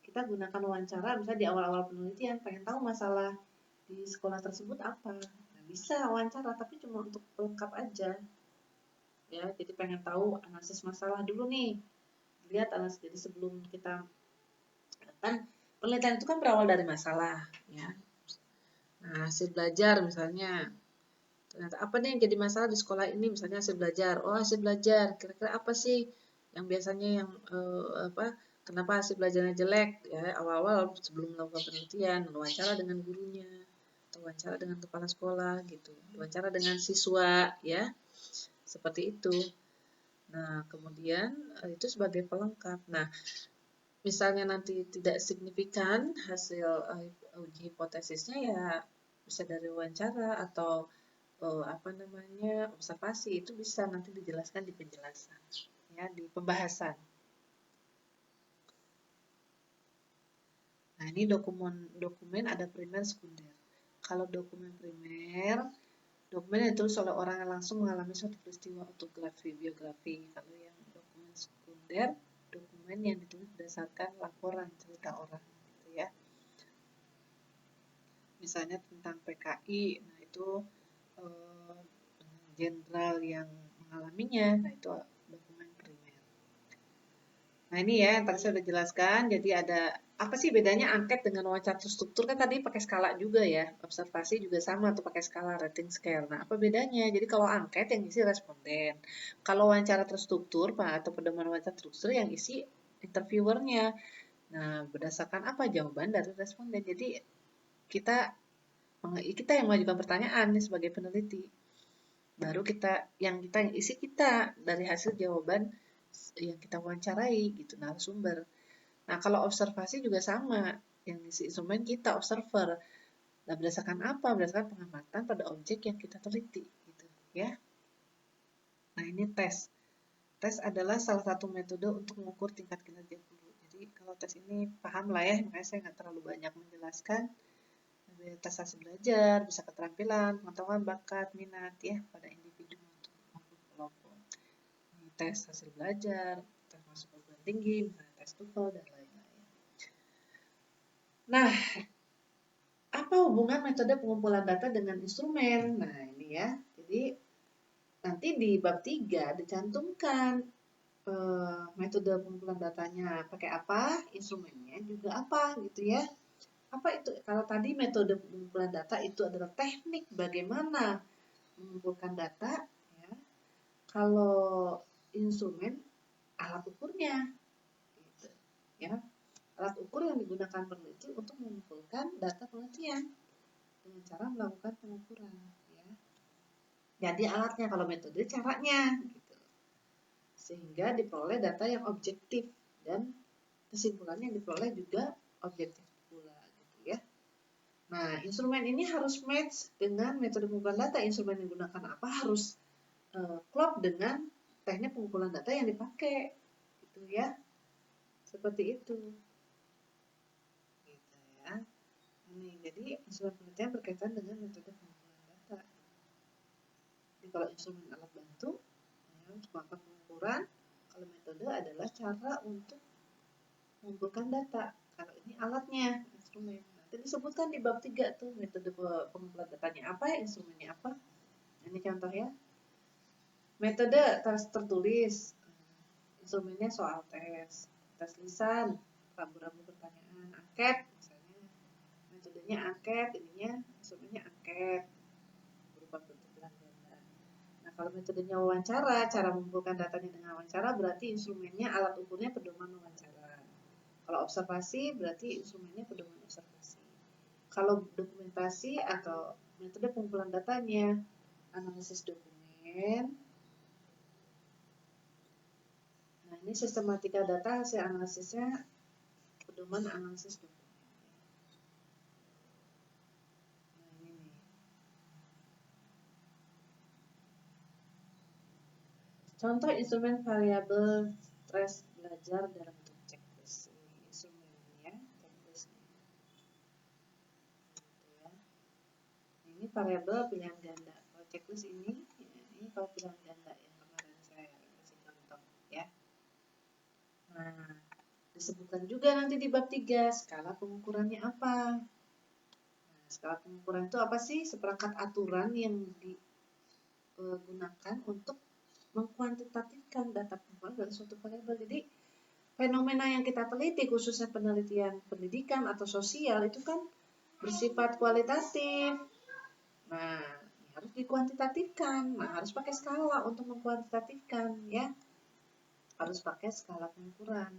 kita gunakan wawancara misalnya di awal-awal penelitian, pengen tahu masalah di sekolah tersebut apa, nah, bisa wawancara tapi cuma untuk pelengkap aja ya. Jadi pengen tahu analisis masalah dulu nih. Lihat analisis, jadi sebelum kita kan penelitian itu kan berawal dari masalah, ya. Nah, hasil belajar misalnya, ternyata apa nih yang jadi masalah di sekolah ini, misalnya hasil belajar. Oh, hasil belajar, kira-kira apa sih yang biasanya yang kenapa hasil belajarnya jelek, ya. Awal-awal sebelum melakukan penelitian, wawancara dengan gurunya, atau wawancara dengan kepala sekolah gitu, wawancara dengan siswa, ya, seperti itu. Nah, kemudian itu sebagai pelengkap. Nah, misalnya nanti tidak signifikan hasil uji hipotesisnya, ya bisa dari wawancara atau observasi, itu bisa nanti dijelaskan di penjelasan, ya, di pembahasan. Nah, ini dokumen ada primer, sekunder. Kalau dokumen primer, dokumen yang ditulis oleh orang yang langsung mengalami suatu peristiwa autografi, biografi. Kalau yang dokumen sekunder, dokumen yang ditulis berdasarkan laporan cerita orang, gitu ya. Misalnya tentang PKI, nah itu jenderal yang mengalaminya, nah itu dokumen primer. Nah, ini ya yang tadi saya sudah jelaskan. Jadi ada apa sih bedanya angket dengan wawancara terstruktur? Kan tadi pakai skala juga ya. Observasi juga sama tuh pakai skala, rating scale. Nah, apa bedanya? Jadi kalau angket yang isi responden. Kalau wawancara terstruktur, Pak, atau pedoman wawancara terstruktur yang isi interviewernya. Nah, berdasarkan apa jawaban dari responden. Jadi kita kita yang mengajukan pertanyaan nih sebagai peneliti. Baru kita yang isi kita dari hasil jawaban yang kita wawancarai gitu, narasumber. Nah, kalau observasi juga sama, yang isi instrumen kita observer. Nah, berdasarkan apa? Berdasarkan pengamatan pada objek yang kita teliti gitu, ya. Nah, ini tes. Tes adalah salah satu metode untuk mengukur tingkat kinerja guru. Jadi kalau tes ini paham lah ya, makanya saya nggak terlalu banyak menjelaskan. Tes hasil belajar, bisa keterampilan, pengetahuan, bakat, minat ya pada individu maupun kelompok. Ini tes hasil belajar, tes masuk perguruan tinggi, tes TOEFL dan lain-lain. Nah, apa hubungan metode pengumpulan data dengan instrumen? Nah, ini ya. Jadi nanti di bab 3 dicantumkan metode pengumpulan datanya pakai apa, instrumennya juga apa gitu ya. Apa itu? Kalau tadi metode pengumpulan data itu adalah teknik bagaimana mengumpulkan data, ya. Kalau instrumen alat ukurnya, gitu, ya. Alat ukur yang digunakan peneliti untuk mengumpulkan data penelitian dengan cara melakukan pengukuran, ya. Jadi alatnya, kalau metode caranya, gitu. Sehingga diperoleh data yang objektif dan kesimpulannya yang diperoleh juga objektif pula, gitu ya. Nah, instrumen ini harus match dengan metode pengumpulan data. Instrumen yang digunakan apa harus klop dengan teknik pengumpulan data yang dipakai, gitu ya. Seperti itu. Gitu ya. Ini jadi instrumen penelitian berkaitan dengan metode pengumpulan data. Jadi kalau instrumen alat bantu ya, untuk melakukan pengukuran, kalau metode adalah cara untuk mengumpulkan data. Kalau ini alatnya, instrumen. Nanti disebutkan di bab 3 tuh metode pengumpulan datanya apa, instrumennya apa. Ini contoh ya. Metode tes tertulis, instrumennya soal tes lisan, rambu-rambu pertanyaan, angket misalnya. Metodenya angket, ininya instrumennya angket berupa bentuk bilang ganda. Nah, kalau metodenya wawancara, cara mengumpulkan datanya dengan wawancara, berarti instrumennya alat ukurnya pedoman wawancara. Kalau observasi berarti instrumennya pedoman observasi. Kalau dokumentasi atau metode pengumpulan datanya, analisis dokumen. Nah, ini sistematika data hasil analisisnya pedoman analisis dokumen. Nah, ini nih. Contoh instrumen variabel stres belajar dalam bentuk checklist. Ini instrumennya, checklistnya. Gitu ya. Ini variabel pilihan ganda. Kalau checklist ini, ya, ini kalau pilihan ganda yang kemarin saya kasih contoh ya. Nah, disebutkan juga nanti di bab 3 skala pengukurannya apa. Nah, skala pengukuran itu apa sih? Seperangkat aturan yang digunakan untuk mengkuantitatifkan data pengumpulan dari suatu variabel. Jadi fenomena yang kita teliti, khususnya penelitian pendidikan atau sosial, itu kan bersifat kualitatif. Nah, harus dikuantitatifkan. Nah, harus pakai skala untuk mengkuantitatifkan, ya. Harus pakai skala pengukuran.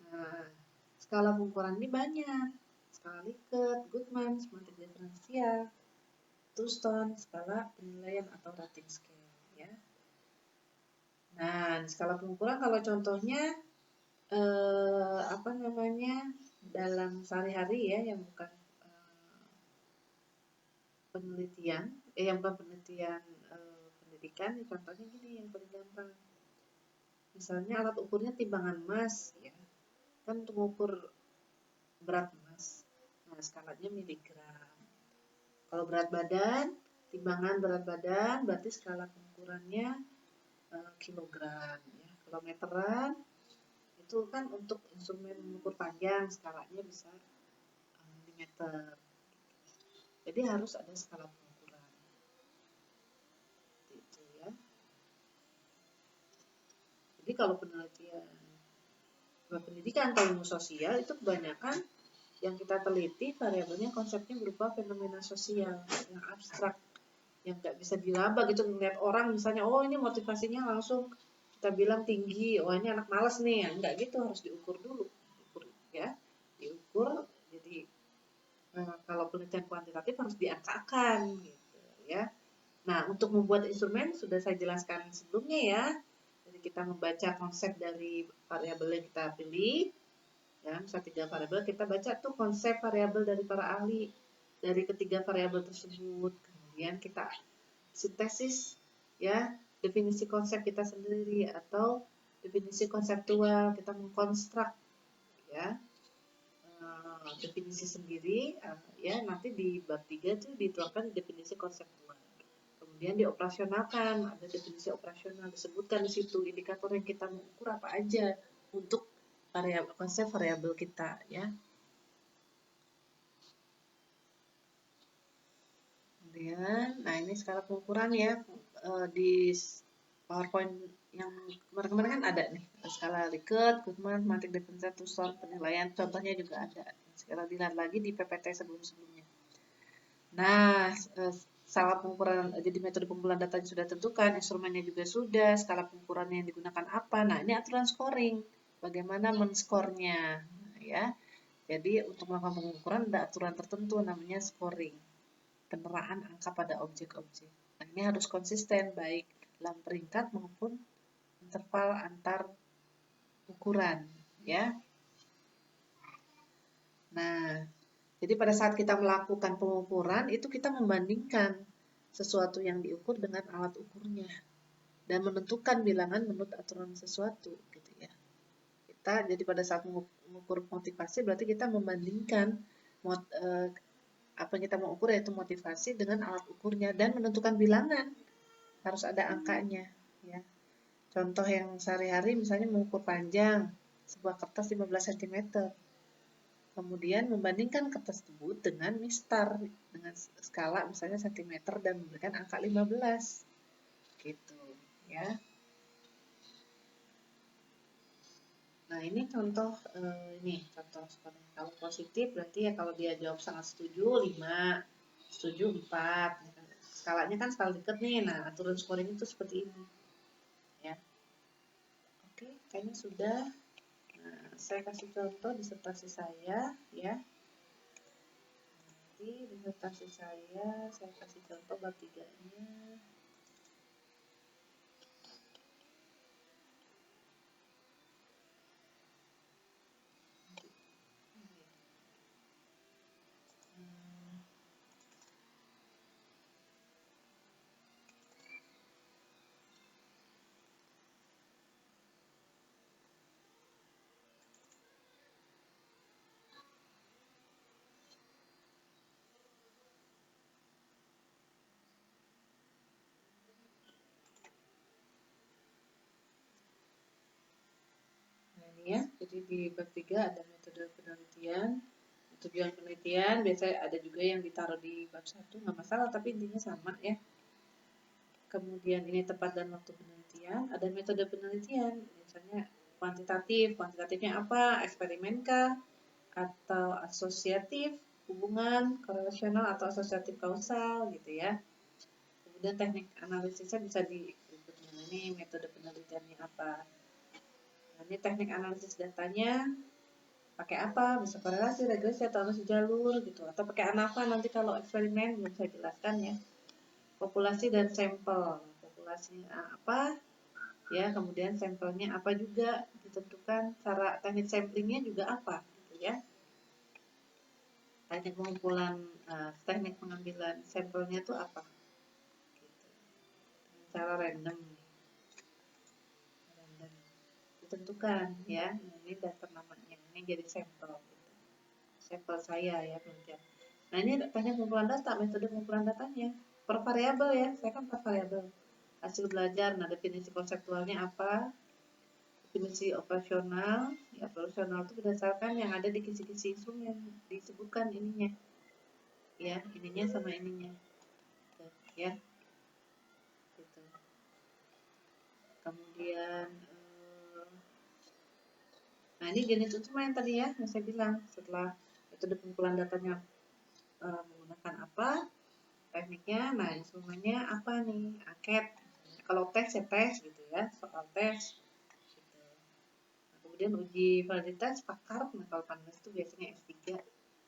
Nah, skala pengukuran ini banyak. Skala Likert, Goodman, semantik diferensial, Houston, skala penilaian atau rating scale, ya. Nah, di skala pengukuran kalau contohnya dalam sehari-hari, ya, yang bukan penelitian, yang bukan penelitian pendidikan, contohnya gini yang paling gampang. Misalnya alat ukurnya timbangan emas, ya, kan untuk mengukur berat emas. Nah, skalanya miligram. Kalau berat badan, timbangan berat badan, berarti skala pengukurannya kilogram, ya. Kalau meteran, itu kan untuk instrumen mengukur panjang, skalanya bisa milimeter. Jadi harus ada skala pengukuran. Gitu, ya. Jadi kalau pendidikan atau ilmu sosial itu kebanyakan yang kita teliti variabelnya konsepnya berupa fenomena sosial yang abstrak, yang nggak bisa diraba gitu. Ngeliat orang misalnya, oh ini motivasinya langsung kita bilang tinggi, oh ini anak malas nih, ya, nggak gitu, harus diukur dulu, diukur. Jadi kalau penelitian kuantitatif harus diangkakan gitu, ya. Nah, untuk membuat instrumen sudah saya jelaskan sebelumnya, ya. Jadi kita membaca konsep dari variabel yang kita pilih, ya. Misal 3 variabel, kita baca tuh konsep variabel dari para ahli dari ketiga variabel tersebut. Kemudian kita sintesis, ya, definisi konsep kita sendiri atau definisi konseptual, kita mengkonstruk, ya, definisi sendiri, ya, nanti di bab 3 itu dituangkan definisi konseptual. Kemudian dioperasionalkan, ada definisi operasional, disebutkan di situ indikator yang kita mengukur apa aja untuk konsep variabel kita, ya. Kemudian, nah ini skala pengukuran, ya, di PowerPoint yang kemarin-kemarin kan ada nih, skala Likert, Goodman, semantik diferensial, Houston, penilaian, contohnya juga ada. Sekarang dilihat lagi di PPT sebelum-sebelumnya. Nah, skala pengukuran, jadi metode pengumpulan data sudah tentukan, instrumennya juga sudah, skala pengukuran yang digunakan apa. Nah, ini aturan scoring, bagaimana men-skornya, ya. Jadi untuk melakukan pengukuran ada aturan tertentu namanya scoring, penerahan angka pada objek-objek. Nah, ini harus konsisten baik dalam peringkat maupun interval antar ukuran, ya. Nah, jadi pada saat kita melakukan pengukuran, itu kita membandingkan sesuatu yang diukur dengan alat ukurnya dan menentukan bilangan menurut aturan sesuatu, gitu, ya. Jadi pada saat mengukur motivasi berarti kita membandingkan apa yang kita mau ukur, yaitu motivasi, dengan alat ukurnya dan menentukan bilangan, harus ada angkanya, ya. Contoh yang sehari-hari misalnya mengukur panjang sebuah kertas 15 cm. Kemudian membandingkan kertas tersebut dengan mistar, dengan skala misalnya cm dan memberikan angka 15. Gitu, ya. Nah, ini contoh skornya. Kalau positif berarti ya kalau dia jawab sangat setuju 5, setuju 4. Skalanya kan skala Likert nih. Nah, aturan scoring itu seperti ini, ya. Oke, kayaknya sudah. Nah, saya kasih contoh disertasi saya, ya. Nanti disertasi saya kasih contoh bab 3-nya. Ya, jadi di bab 3 ada metode penelitian, tujuan penelitian, biasanya ada juga yang ditaruh di bab 1, nggak masalah, tapi intinya sama, ya. Kemudian ini tempat dan waktu penelitian. penelitian, ada metode penelitian, misalnya kuantitatifnya apa, eksperimen kah, atau asosiatif, hubungan, korelasional atau asosiatif kausal gitu ya. Kemudian teknik analisisnya bisa disebut ini metode penelitiannya apa. Nah, ini teknik analisis datanya pakai apa, bisa korelasi, regresi, atau analisis jalur gitu, atau pakai ANAVA nanti kalau eksperimen belum saya jelaskan ya. Populasi dan sampel, populasinya apa ya, kemudian sampelnya apa juga ditentukan, cara teknik samplingnya juga apa gitu ya, teknik pengumpulan, teknik pengambilan sampelnya itu apa gitu. Cara random ditentukan ya, ini daftar namanya, ini jadi sampel gitu. Sampel saya ya penelitian. Nah ini teknik pengumpulan data, metode pengumpulan datanya per variabel ya, saya kan per variabel hasil belajar. Nah definisi konseptualnya apa, definisi operasional ya, operasional itu berdasarkan yang ada di kisi-kisi instrumen, disebutkan ininya ya, ininya sama ininya ya gitu. Kemudian nah ini jenis instrumen tadi ya yang saya bilang, setelah metode pengumpulan datanya menggunakan apa, tekniknya, nah instrumennya apa nih, angket, kalau tes ya tes gitu ya, soal tes gitu. Nah, kemudian uji validitas pakar, nah kalau panelis itu biasanya S3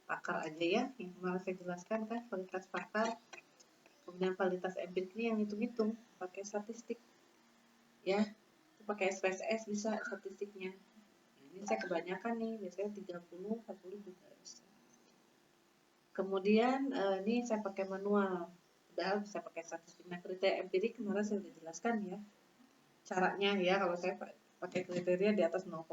pakar aja ya, yang kemarin saya jelaskan kan, validitas pakar. Kemudian validitas empirik ini yang hitung-hitung pakai statistik ya, itu pakai SPSS bisa statistiknya. Nah, ini saya kebanyakan nih, biasanya 30, 40 juga bisa. Kemudian ini saya pakai manual, padahal bisa pakai statistik. Nah kriteria empirik kemarin saya sudah jelaskan ya caranya ya, kalau saya pakai kriteria di atas 0,2.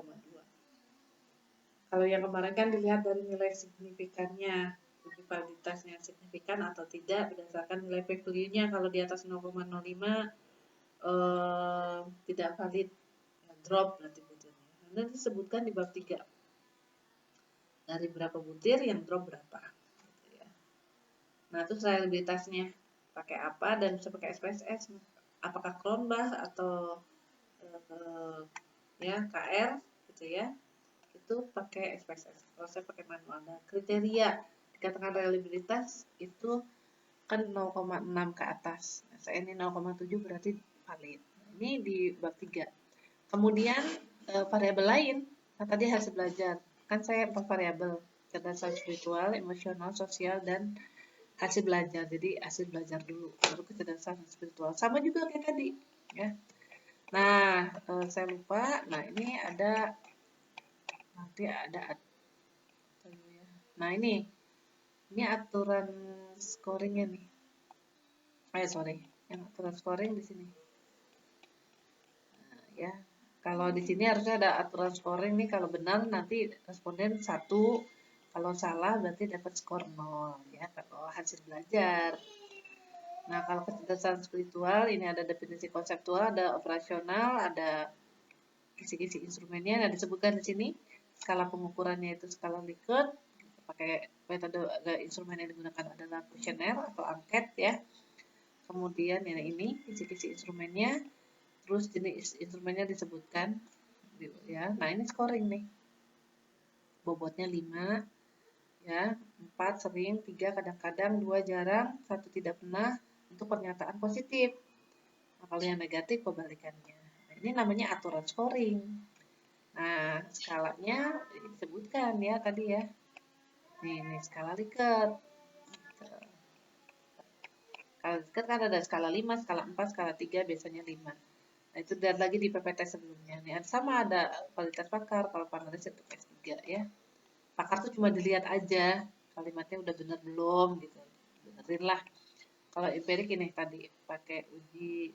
Kalau yang kemarin kan dilihat dari nilai signifikannya, uji validitasnya signifikan atau tidak berdasarkan nilai p-value-nya. Kalau di atas 0,05 tidak valid, drop berarti butirnya. Nanti disebutkan di bab 3 dari berapa butir yang drop berapa. Gitu ya. Nah terus reliabilitasnya pakai apa, dan bisa pakai SPSS, apakah Cronbach atau ya KR gitu ya, itu pakai SPSS. Kalau saya pakai manual. Nah kriteria dikatakan reliabilitas itu kan 0,6 ke atas. Nah, saya ini 0,7 berarti valid. Ini di bab 3. Kemudian variabel lain. Nah, tadi hasil belajar. Kan saya 4 variabel. Kecerdasan spiritual, emosional, sosial, dan hasil belajar. Jadi hasil belajar dulu, baru kecerdasan spiritual. Sama juga kayak tadi, ya. Nah, saya lupa. Nah, ini ada nanti ada. Nah, ini aturan scoringnya nih. Sorry, yang aturan scoring di sini. Nah, ya, kalau di sini harusnya ada aturan scoring nih. Kalau benar nanti responden 1, kalau salah berarti dapat skor 0 ya. Kalau hasil belajar. Nah, kalau kecerdasan spiritual ini ada definisi konseptual, ada operasional, ada kisi-kisi instrumennya. Nah, disebutkan di sini skala pengukurannya itu skala Likert. Pakai metode instrumen yang digunakan adalah kuesioner atau angket ya. Kemudian ini kisi-kisi instrumennya, terus jenis instrumennya disebutkan ya. Nah, ini scoring nih. Bobotnya 5 ya, 4 sering, 3 kadang-kadang, 2 jarang, 1 tidak pernah untuk pernyataan positif. Nah, kalau yang negatif kebalikannya. Nah, ini namanya aturan scoring. Nah, skalanya disebutkan ya tadi ya. Ini skala Likert. Skala Likert kan ada skala 5, skala 4, skala 3, biasanya 5. Nah, itu dan lagi di PPT sebelumnya. Nih, sama ada kualitas pakar, kalau panelis itu S3 ya. Pakar tuh cuma dilihat aja, kalimatnya udah bener belum gitu. Benerin lah. Kalau empirik ini tadi pakai uji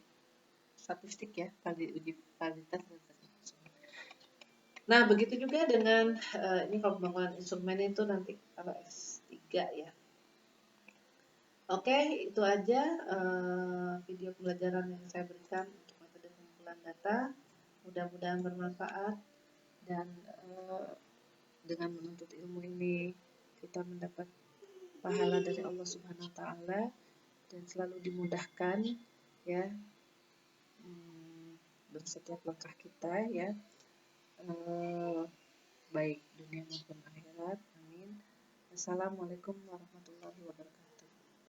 statistik ya, uji validitas. Nah, begitu juga dengan ini kalau pembangunan instrumen itu nanti kalau S3 ya. Oke, itu aja video pembelajaran yang saya berikan untuk metode pengumpulan data. Mudah-mudahan bermanfaat, dan dengan menuntut ilmu ini kita mendapat pahala dari Allah Subhanahu wa taala dan selalu dimudahkan ya. dan setiap langkah kita ya, baik dunia maupun akhirat. Amin. Assalamualaikum warahmatullahi wabarakatuh.